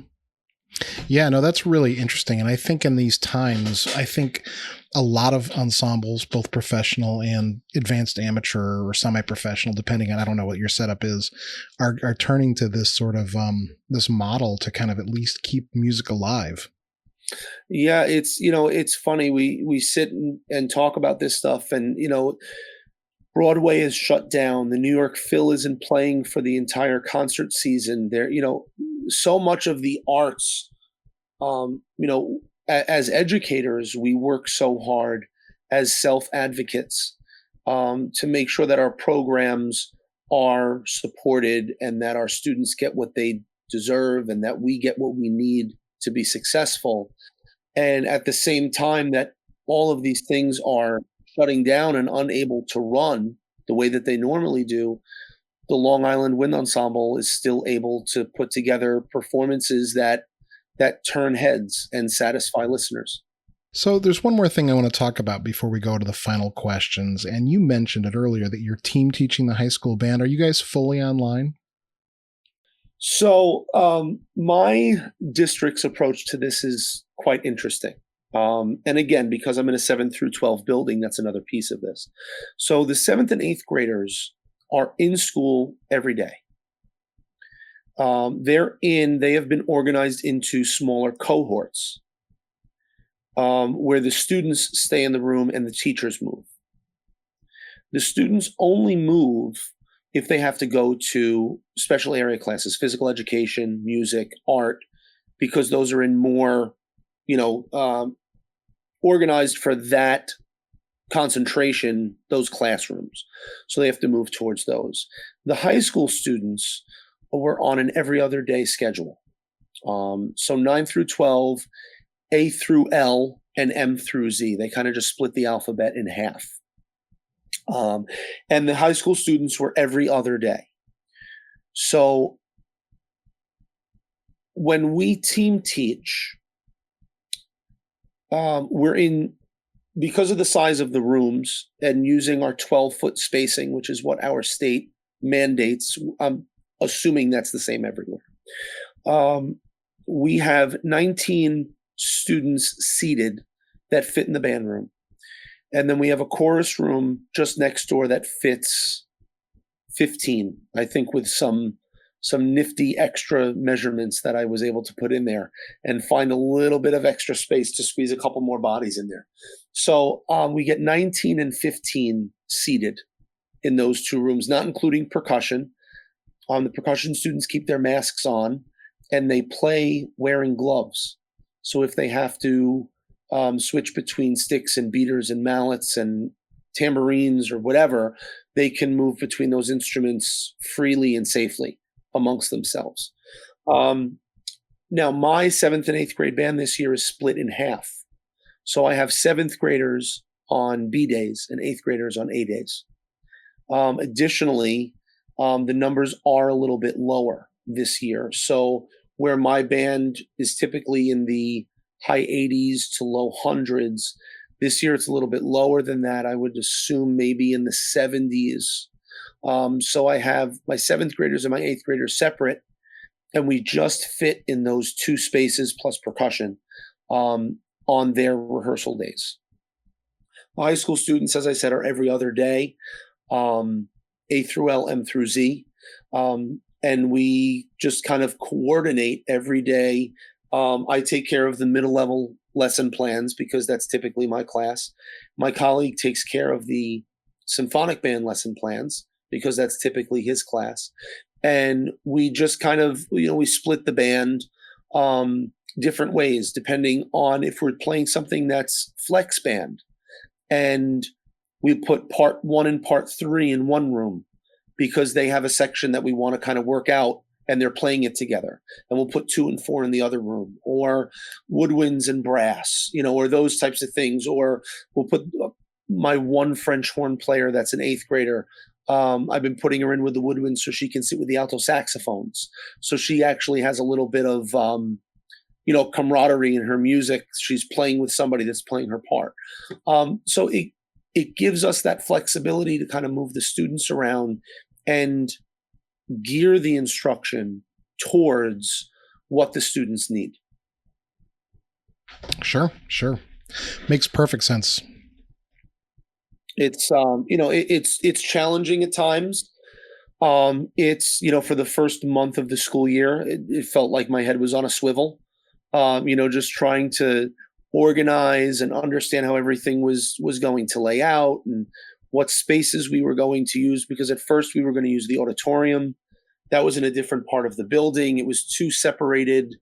S2: Yeah, no, that's really interesting. And I think in these times, a lot of ensembles, both professional and advanced amateur or semi-professional, depending on, I don't know what your setup is, are turning to this sort of, this model to kind of at least keep music alive.
S1: Yeah, it's funny. We sit and talk about this stuff, and, Broadway is shut down. The New York Phil isn't playing for the entire concert season. There, so much of the arts, as educators, we work so hard as self-advocates to make sure that our programs are supported and that our students get what they deserve and that we get what we need to be successful. And at the same time that all of these things are shutting down and unable to run the way that they normally do, the Long Island Wind Ensemble is still able to put together performances that turn heads and satisfy listeners.
S2: So there's one more thing I want to talk about before we go to the final questions. And you mentioned it earlier that you're team teaching the high school band. Are you guys fully online?
S1: So my district's approach to this is quite interesting. And again, because I'm in a 7th through 12 building, that's another piece of this. So the 7th and 8th graders are in school every day. They have been organized into smaller cohorts where the students stay in the room and the teachers move. The students only move if they have to go to special area classes, physical education, music, art, because those are in more, you know, organized for that concentration, those classrooms. So they have to move towards those. The high school students were on an every other day schedule. So 9 through 12, A through L, and M through Z. They kind of just split the alphabet in half. And the high school students were every other day. So when we team teach, we're in, because of the size of the rooms and using our 12-foot spacing, which is what our state mandates, I'm assuming that's the same everywhere. We have 19 students seated that fit in the band room. And then we have a chorus room just next door that fits 15, I think, with some nifty extra measurements that I was able to put in there and find a little bit of extra space to squeeze a couple more bodies in there. So we get 19 and 15 seated in those two rooms, not including percussion. The percussion students keep their masks on and they play wearing gloves. So if they have to switch between sticks and beaters and mallets and tambourines or whatever, they can move between those instruments freely and safely amongst themselves. Now, my 7th and 8th grade band this year is split in half. So I have 7th graders on B days and 8th graders on A days. Additionally, the numbers are a little bit lower this year. So where my band is typically in the high 80s to low hundreds, this year it's a little bit lower than that. I would assume maybe in the 70s. So I have my 7th graders and my 8th graders separate, and we just fit in those two spaces plus percussion on their rehearsal days. High school students, as I said, are every other day, A through L, M through Z. And we just kind of coordinate every day. I take care of the middle level lesson plans because that's typically my class. My colleague takes care of the symphonic band lesson plans because that's typically his class. And we just kind of, we split the band different ways depending on if we're playing something that's flex band. And we put part 1 and part 3 in one room because they have a section that we want to kind of work out and they're playing it together. And we'll put 2 and 4 in the other room, or woodwinds and brass, or those types of things. Or we'll put my one French horn player that's an 8th grader. I've been putting her in with the woodwinds so she can sit with the alto saxophones. So she actually has a little bit of, camaraderie in her music. She's playing with somebody that's playing her part. So it gives us that flexibility to kind of move the students around and gear the instruction towards what the students need.
S2: Sure. Makes perfect sense.
S1: It's, it's challenging at times. It's, for the first month of the school year, it felt like my head was on a swivel, just trying to organize and understand how everything was going to lay out and what spaces we were going to use, because at first we were going to use the auditorium. That was in a different part of the building. It was too separated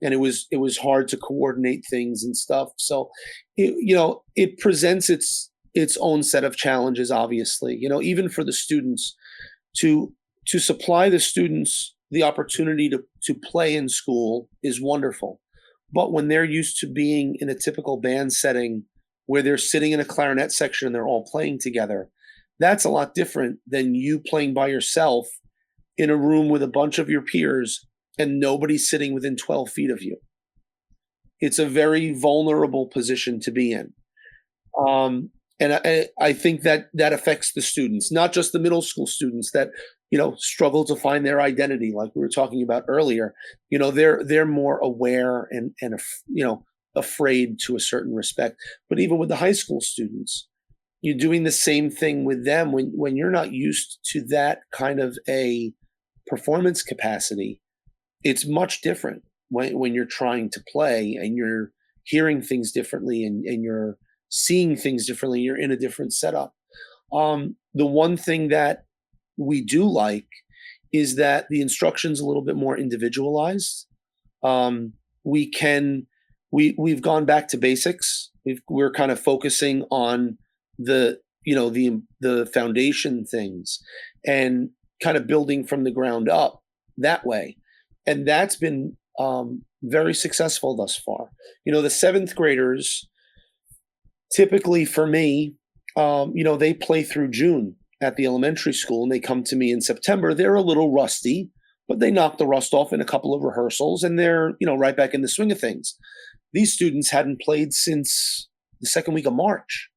S1: and it was hard to coordinate things and stuff. So, it presents its own set of challenges, obviously, even for the students to supply the students the opportunity to play in school is wonderful. But when they're used to being in a typical band setting where they're sitting in a clarinet section and they're all playing together, that's a lot different than you playing by yourself in a room with a bunch of your peers and nobody sitting within 12 feet of you. It's a very vulnerable position to be in. And I think that affects the students, not just the middle school students that, struggle to find their identity, like we were talking about earlier. They're more aware and afraid to a certain respect. But even with the high school students, you're doing the same thing with them when you're not used to that kind of a performance capacity. It's much different when you're trying to play and you're hearing things differently and you're seeing things differently. You're in a different setup. The one thing that we do like is that the instruction's a little bit more individualized. We can we've gone back to basics. We're kind of focusing on the the foundation things and kind of building from the ground up that way, and that's been very successful thus far. The seventh graders typically for me, they play through June at the elementary school and they come to me in September. They're a little rusty, but they knock the rust off in a couple of rehearsals and they're, right back in the swing of things. These students hadn't played since the second week of March.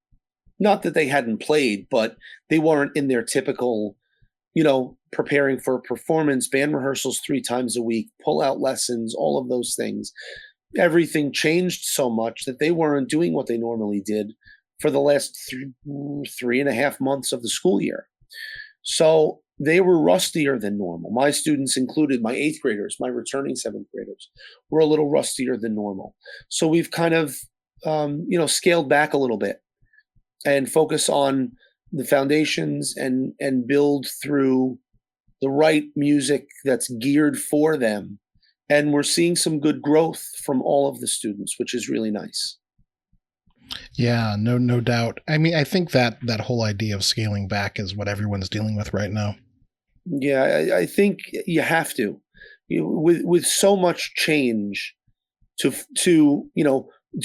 S1: Not that they hadn't played, but they weren't in their typical, preparing for a performance, band rehearsals 3 times a week, pull out lessons, all of those things. Everything changed so much that they weren't doing what they normally did for the last 3.5 months of the school year. So they were rustier than normal. My students included, my 8th graders, my returning 7th graders, were a little rustier than normal. So we've kind of, scaled back a little bit and focus on the foundations and build through the right music that's geared for them. And we're seeing some good growth from all of the students, which is really nice.
S2: Yeah, no doubt. I mean, I think that whole idea of scaling back is what everyone's dealing with right now.
S1: Yeah, I think you have to. With so much change, to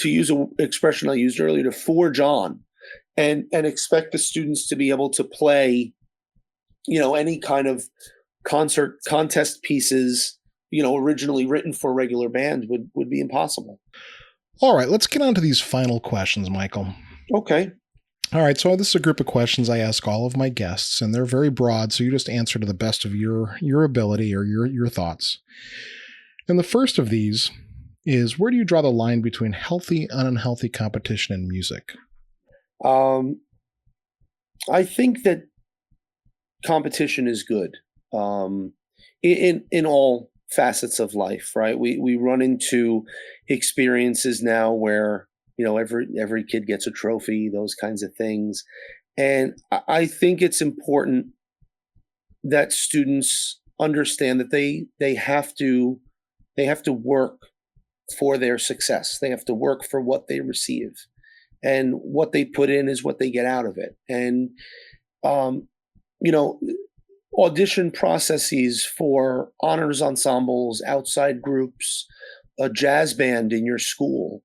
S1: use an expression I used earlier, to forge on, and expect the students to be able to play, any kind of contest pieces, originally written for regular band would be impossible.
S2: All right, let's get on to these final questions, Michael.
S1: Okay.
S2: All right, so this is a group of questions I ask all of my guests, and they're very broad, so you just answer to the best of your ability or your thoughts. And the first of these is, where do you draw the line between healthy and unhealthy competition in music?
S1: I think that competition is good in all facets of life, right? We run into experiences now where every kid gets a trophy, those kinds of things, and I think it's important that students understand that they have to work for their success. They have to work for what they receive, and what they put in is what they get out of it. And audition processes for honors ensembles, outside groups, a jazz band in your school,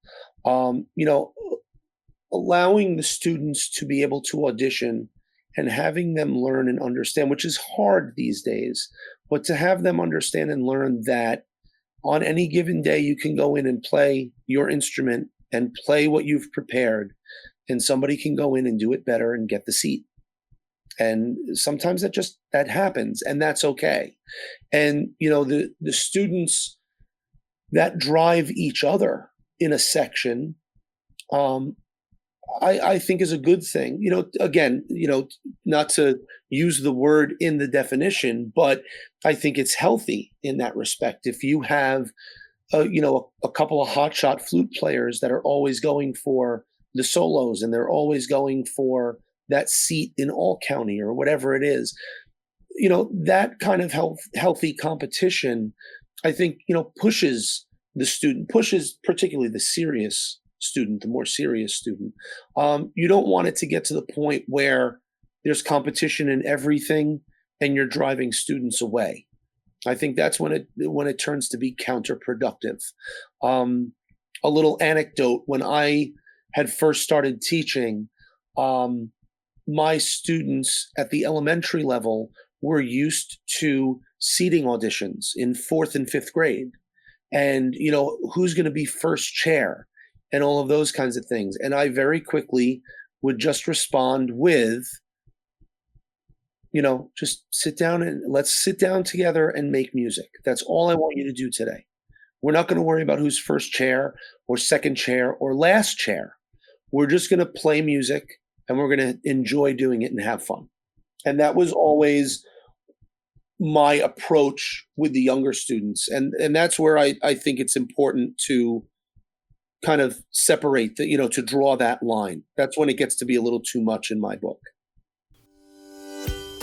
S1: allowing the students to be able to audition and having them learn and understand, which is hard these days, but to have them understand and learn that on any given day, you can go in and play your instrument and play what you've prepared, and somebody can go in and do it better and get the seat. And sometimes that happens, and that's okay. And, the students that drive each other in a section, I think is a good thing. Again, not to use the word in the definition, but I think it's healthy in that respect. If you have, a couple of hotshot flute players that are always going for the solos and they're always going for that seat in all county or whatever it is, that kind of healthy competition, I think, pushes the student, pushes particularly the serious student, the more serious student. You don't want it to get to the point where there's competition in everything and you're driving students away. I think that's when it turns to be counterproductive. A little anecdote: when I had first started teaching, my students at the elementary level were used to seating auditions in 4th and 5th grade, and who's going to be first chair and all of those kinds of things. And I very quickly would just respond with, just sit down and let's sit down together and make music. That's all I want you to do today. We're not going to worry about who's first chair or second chair or last chair. We're just going to play music and we're going to enjoy doing it and have fun. And that was always my approach with the younger students. And that's where I think it's important to kind of separate to draw that line. That's when it gets to be a little too much in my book.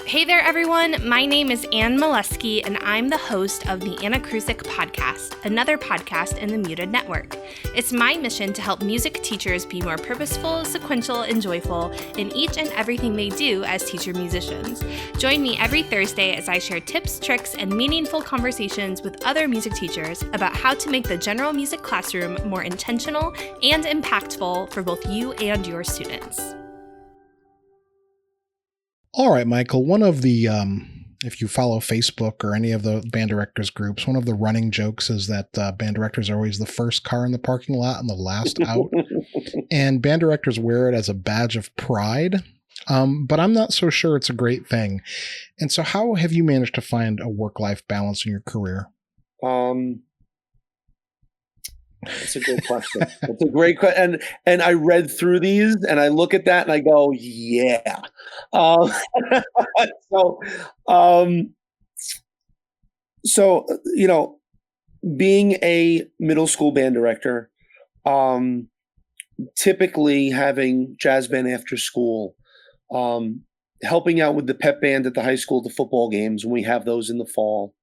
S3: Hey there, everyone. My name is Ann Molesky, and I'm the host of the Anna Krusick Podcast, another podcast in the Muted Network. It's my mission to help music teachers be more purposeful, sequential, and joyful in each and everything they do as teacher musicians. Join me every Thursday as I share tips, tricks, and meaningful conversations with other music teachers about how to make the general music classroom more intentional and impactful for both you and your students.
S2: All right, Michael, one of the, if you follow Facebook or any of the band directors groups, one of the running jokes is that band directors are always the first car in the parking lot and the last out. And band directors wear it as a badge of pride. But I'm not so sure it's a great thing. And so how have you managed to find a work-life balance in your career?
S1: That's a great question. It's a great question. And I read through these and I look at that and I go, yeah. So, um, you know, being a middle school band director, typically having jazz band after school, helping out with the pep band at the high school, the football games when we have those in the fall,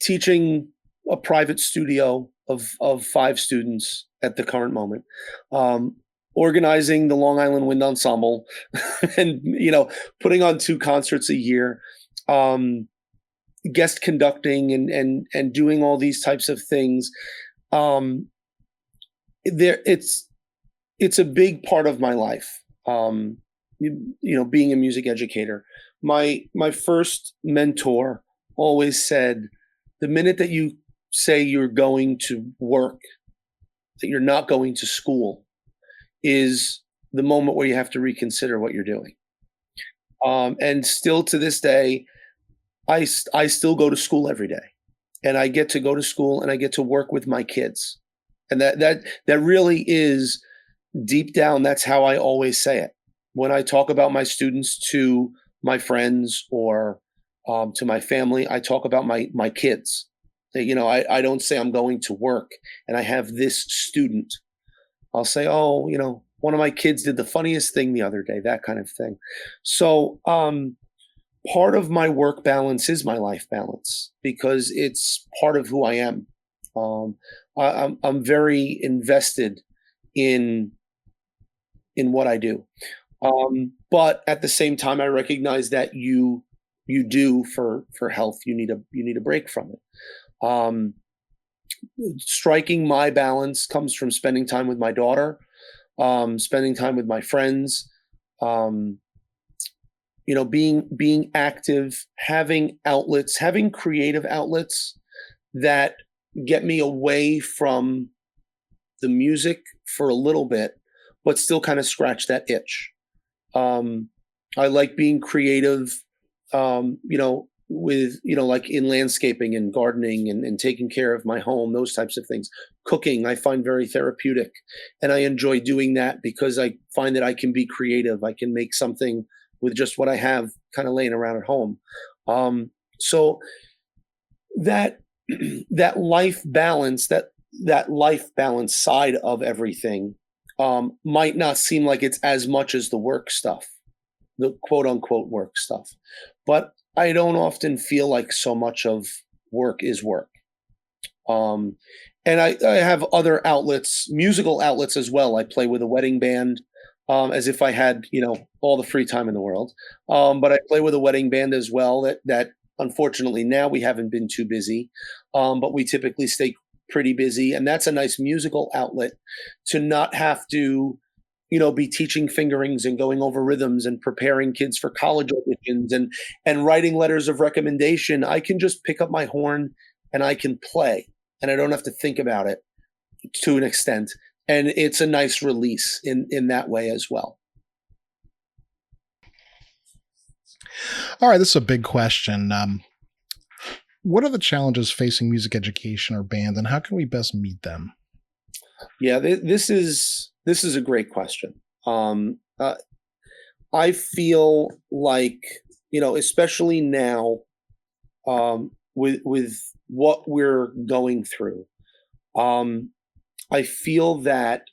S1: teaching a private studio of 5 students at the current moment, organizing the Long Island Wind Ensemble, and putting on 2 concerts a year, guest conducting and doing all these types of things. It's a big part of my life. Being a music educator. My first mentor always said, the minute that you say you're going to work, that you're not going to school, is the moment where you have to reconsider what you're doing. And still to this day, I still go to school every day, and I get to go to school and I get to work with my kids. And that really is deep down. That's how I always say it. When I talk about my students to my friends or to my family, I talk about my kids. I don't say I'm going to work and I have this student. I'll say, one of my kids did the funniest thing the other day, that kind of thing. So part of my work balance is my life balance because it's part of who I am. I'm very invested in what I do. But at the same time, I recognize that you do for health. You need a break from it. Striking my balance comes from spending time with my daughter, spending time with my friends, being active, having outlets, having creative outlets that get me away from the music for a little bit, but still kind of scratch that itch. I like being creative, with, like in landscaping and gardening and taking care of my home, those types of things. Cooking, I find very therapeutic, and I enjoy doing that because I find that I can be creative. I can make something with just what I have kind of laying around at home. So that life balance, that life balance side of everything, might not seem like it's as much as the work stuff, the quote unquote work stuff, but I don't often feel like so much of work is work. And I have other outlets, musical outlets as well. I play with a wedding band, as if I had, all the free time in the world. But I play with a wedding band as well that unfortunately now we haven't been too busy. But we typically stay pretty busy, and that's a nice musical outlet to not have to be teaching fingerings and going over rhythms and preparing kids for college auditions and writing letters of recommendation. I can just pick up my horn and I can play, and I don't have to think about it to an extent. And it's a nice release in that way as well.
S2: All right, this is a big question. What are the challenges facing music education or band, and how can we best meet them?
S1: Yeah, this is a great question. I feel like, especially now, with what we're going through, I feel that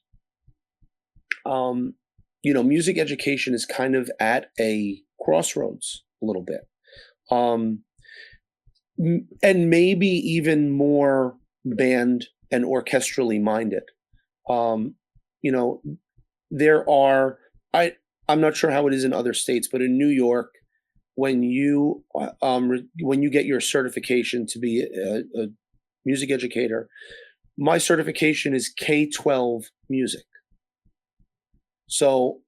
S1: music education is kind of at a crossroads a little bit. Um, and maybe even more band and orchestrally minded. Um, you know, there are, I'm not sure how it is in other states, but in New York, when you get your certification to be a music educator, my certification is K-12 music. So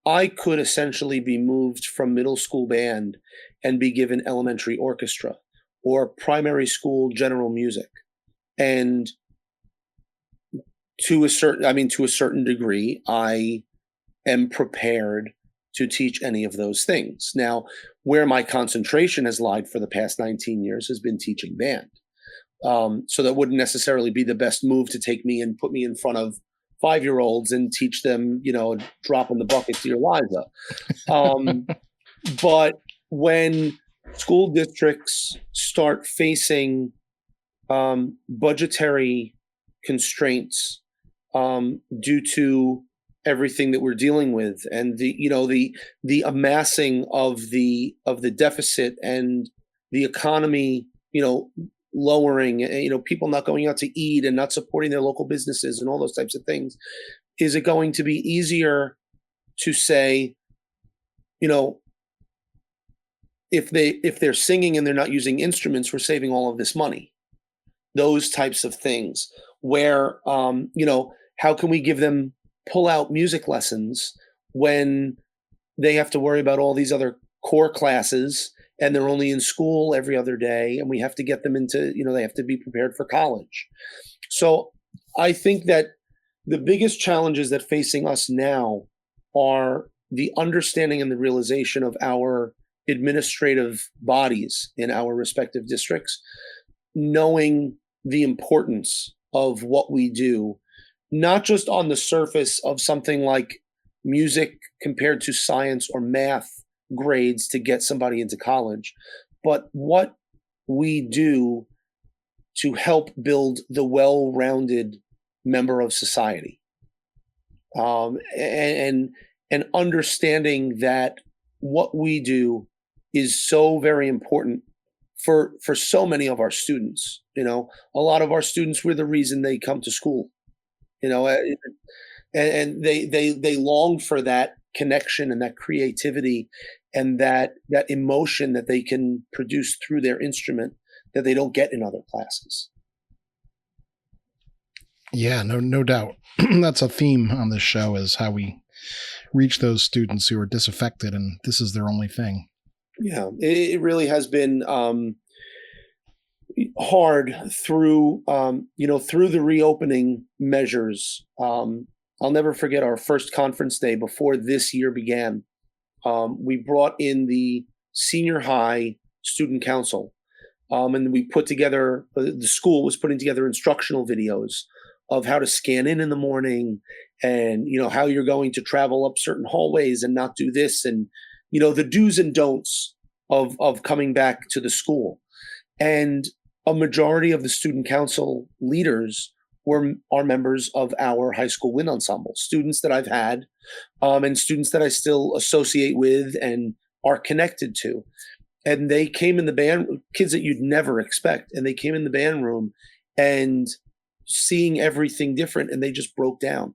S1: I could essentially be moved from middle school band and be given elementary orchestra or primary school general music. And to a certain degree, I am prepared to teach any of those things. Now, where my concentration has lied for the past 19 years has been teaching band. So that wouldn't necessarily be the best move to take me and put me in front of 5-year-olds and teach them, drop in the bucket to your Liza. But when school districts start facing budgetary constraints due to everything that we're dealing with, and the amassing of the deficit, and the economy, lowering, people not going out to eat and not supporting their local businesses and all those types of things, is it going to be easier to say, if they're singing and they're not using instruments, we're saving all of this money? Those types of things, where how can we give them pull-out music lessons when they have to worry about all these other core classes and they're only in school every other day, and we have to get them into, they have to be prepared for college. So I think that the biggest challenges that facing us now are the understanding and the realization of our administrative bodies in our respective districts, knowing the importance of what we do, not just on the surface of something like music compared to science or math grades to get somebody into college, but what we do to help build the well-rounded member of society, and understanding that what we do is so very important for so many of our students. A lot of our students, we're the reason they come to school, and they long for that connection and that creativity and that emotion that they can produce through their instrument that they don't get in other classes.
S2: Yeah, no doubt. That's a theme on this show, is how we reach those students who are disaffected and this is their only thing.
S1: Yeah, it really has been hard through the reopening measures. I'll never forget our first conference day before this year began. We brought in the senior high student council, and we put together, the school was putting together instructional videos of how to scan in the morning, and how you're going to travel up certain hallways and not do this, and the do's and don'ts of coming back to the school. And a majority of the student council leaders are members of our high school wind ensemble, students that I've had, and students that I still associate with and are connected to. And they came in the band, kids that you'd never expect, and they came in the band room and seeing everything different, and they just broke down.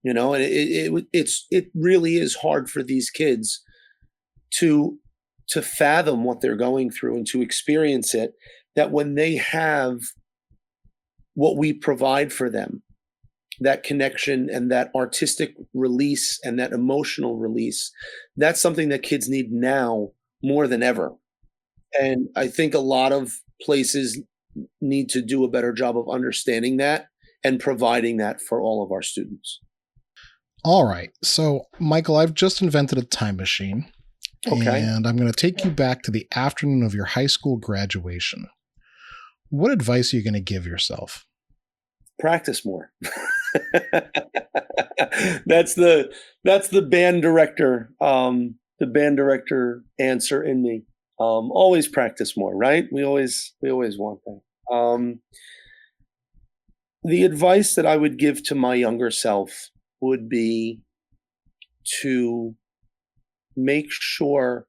S1: And it really is hard for these kids to fathom what they're going through and to experience it, that when they have what we provide for them, that connection and that artistic release and that emotional release, that's something that kids need now more than ever. And I think a lot of places need to do a better job of understanding that and providing that for all of our students.
S2: All right. So, Michael, I've just invented a time machine.
S1: Okay.
S2: And I'm going to take you back to the afternoon of your high school graduation. What advice are you going to give yourself?
S1: Practice more. That's the band director, answer in me. Always practice more, right? We always want that. The advice that I would give to my younger self would be to make sure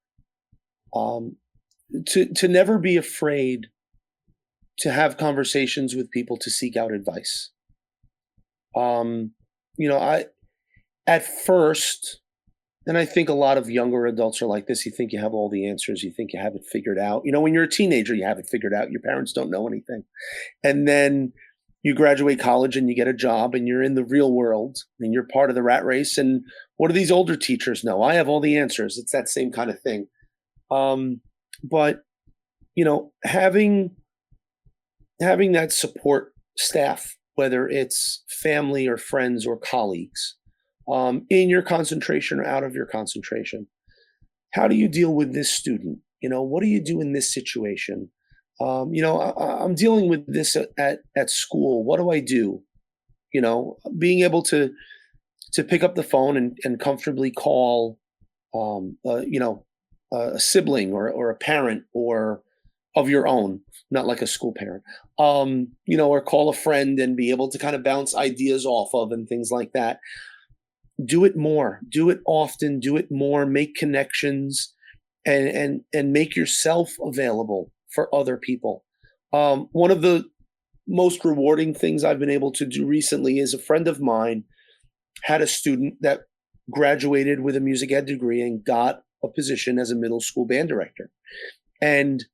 S1: to never be afraid to have conversations with people, to seek out advice. I at first, and I think a lot of younger adults are like this. You think you have all the answers. You think you have it figured out. When you're a teenager, you have it figured out. Your parents don't know anything. And then you graduate college and you get a job and you're in the real world and you're part of the rat race. And what do these older teachers know? I have all the answers. It's that same kind of thing. But having that support staff, whether it's family or friends or colleagues, in your concentration or out of your concentration, how do you deal with this student? What do you do in this situation? I'm dealing with this at school. What do I do? Being able to pick up the phone and comfortably call, a sibling or a parent or of your own, not like a school parent, or call a friend and be able to kind of bounce ideas off of and things like that. Do it more, do it often, do it more, make connections and make yourself available for other people. One of the most rewarding things I've been able to do recently is a friend of mine had a student that graduated with a music ed degree and got a position as a middle school band director. And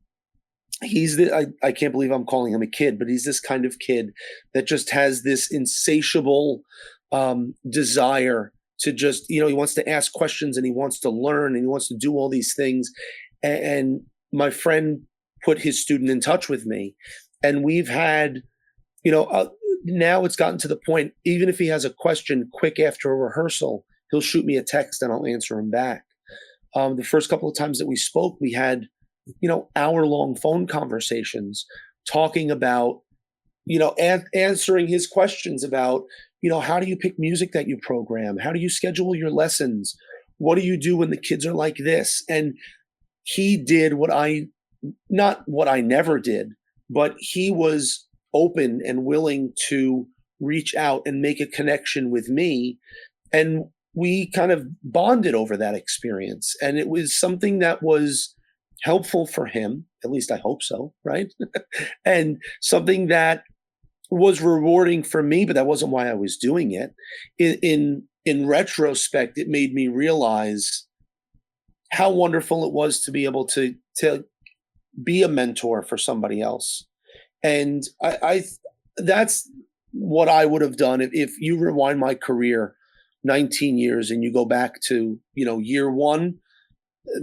S1: I can't believe I'm calling him a kid, but he's this kind of kid that just has this insatiable desire to just, he wants to ask questions and he wants to learn and he wants to do all these things. And my friend put his student in touch with me, and we've had, now it's gotten to the point, even if he has a question quick after a rehearsal, he'll shoot me a text and I'll answer him back. The first couple of times that we spoke, we had, hour-long phone conversations talking about, answering his questions about, how do you pick music that you program? How do you schedule your lessons? What do you do when the kids are like this? And he did not what I never did, but he was open and willing to reach out and make a connection with me. And we kind of bonded over that experience. And it was something that was helpful for him. At least I hope so, right? And something that was rewarding for me, but that wasn't why I was doing it. In retrospect, it made me realize how wonderful it was to be able to be a mentor for somebody else. And I that's what I would have done if you rewind my career 19 years and you go back to, year one.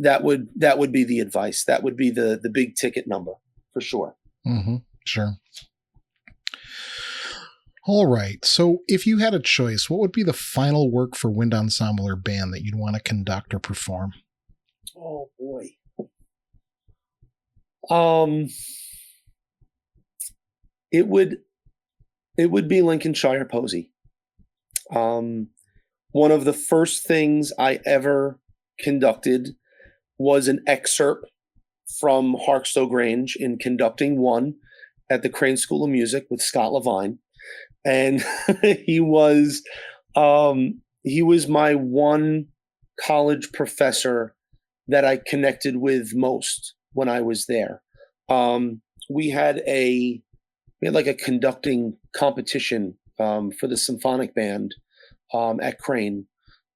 S1: That would be the advice. That would be the big ticket number for sure.
S2: Mm-hmm. Sure. All right. So if you had a choice, what would be the final work for wind ensemble or band that you'd want to conduct or perform?
S1: Oh boy. It would be Lincolnshire Posy. One of the first things I ever conducted was an excerpt from Harkstow Grange in Conducting One at the Crane School of Music with Scott Levine. And he was my one college professor that I connected with most when I was there. We had like a conducting competition for the symphonic band at Crane.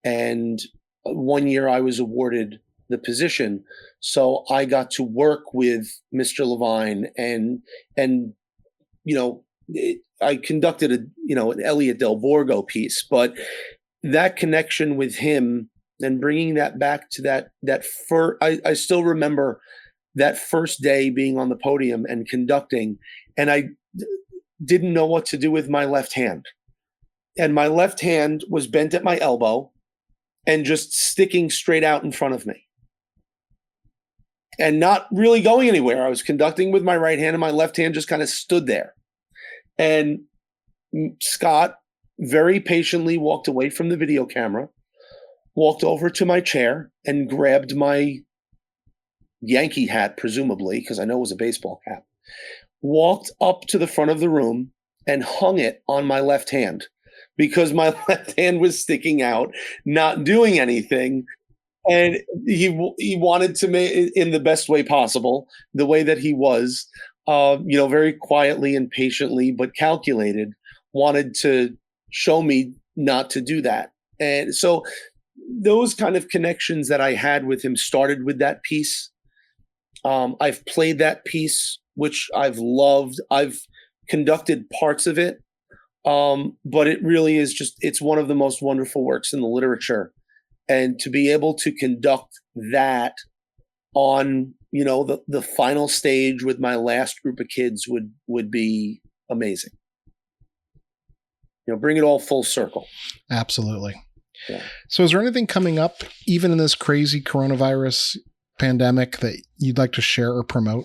S1: And one year I was awarded the position. So I got to work with Mr. Levine and I conducted an Elliot Del Borgo piece, but that connection with him and bringing that back to that first, I still remember that first day being on the podium and conducting, and I didn't know what to do with my left hand. And my left hand was bent at my elbow and just sticking straight out in front of me and not really going anywhere. I was conducting with my right hand and my left hand just kind of stood there. And Scott very patiently walked away from the video camera, walked over to my chair and grabbed my Yankee hat, presumably, because I know it was a baseball cap, walked up to the front of the room and hung it on my left hand because my left hand was sticking out, not doing anything. And he wanted to make it in the best way possible, the way that he was, very quietly and patiently, but calculated, wanted to show me not to do that. And so those kind of connections that I had with him started with that piece. I've played that piece, which I've loved. I've conducted parts of it. But it really is it's one of the most wonderful works in the literature. And to be able to conduct that on, the final stage with my last group of kids would be amazing. Bring it all full circle.
S2: Absolutely.
S1: Yeah.
S2: So is there anything coming up, even in this crazy coronavirus pandemic, that you'd like to share or promote?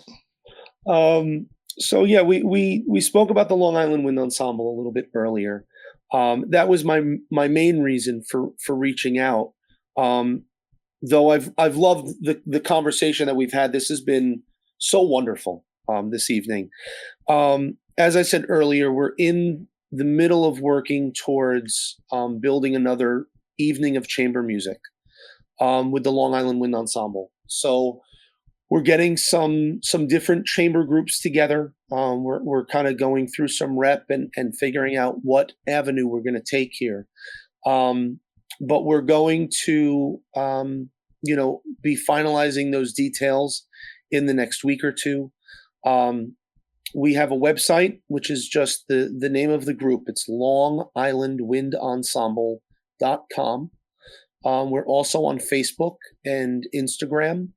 S1: So yeah, we spoke about the Long Island Wind Ensemble a little bit earlier. That was my main reason for reaching out. Though I've loved the conversation that we've had. This has been so wonderful this evening. As I said earlier, we're in the middle of working towards building another evening of chamber music with the Long Island Wind Ensemble. So we're getting some different chamber groups together. We're kind of going through some rep and figuring out what avenue we're going to take here. But we're going to, be finalizing those details in the next week or two. We have a website, which is just the name of the group. It's longislandwindensemble.com. We're also on Facebook and Instagram.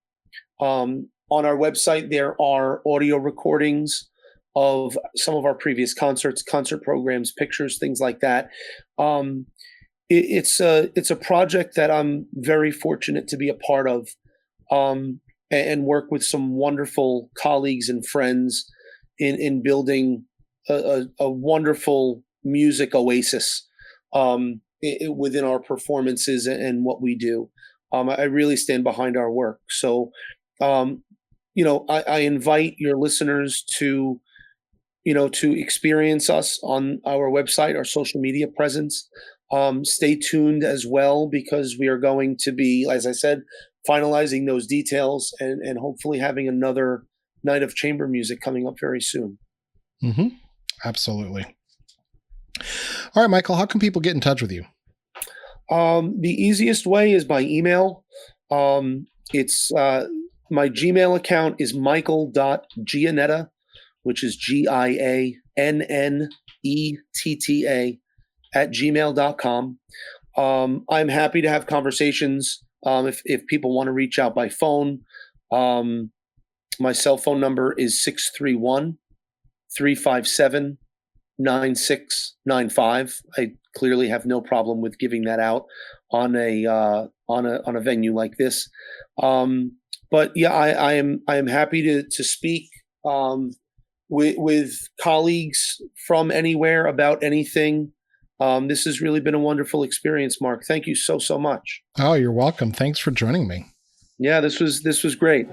S1: On our website, there are audio recordings of some of our previous concerts, concert programs, pictures, things like that. It's a project that I'm very fortunate to be a part of, and work with some wonderful colleagues and friends in building a wonderful music oasis within our performances and what we do. I really stand behind our work. So, I invite your listeners to experience us on our website, our social media presence. Stay tuned as well, because we are going to be, as I said, finalizing those details and hopefully having another night of chamber music coming up very soon.
S2: Mm-hmm. Absolutely. All right, Michael, how can people get in touch with you?
S1: The easiest way is by email. It's my Gmail account is michael.giannetta, which is GIANNETTA @gmail.com. I'm happy to have conversations if people want to reach out by phone. My cell phone number is 631-357-9695. I clearly have no problem with giving that out on a venue like this. But yeah, I am happy to speak with colleagues from anywhere about anything. This has really been a wonderful experience, Mark. Thank you so much.
S2: Oh, you're welcome. Thanks for joining me.
S1: Yeah, this was great.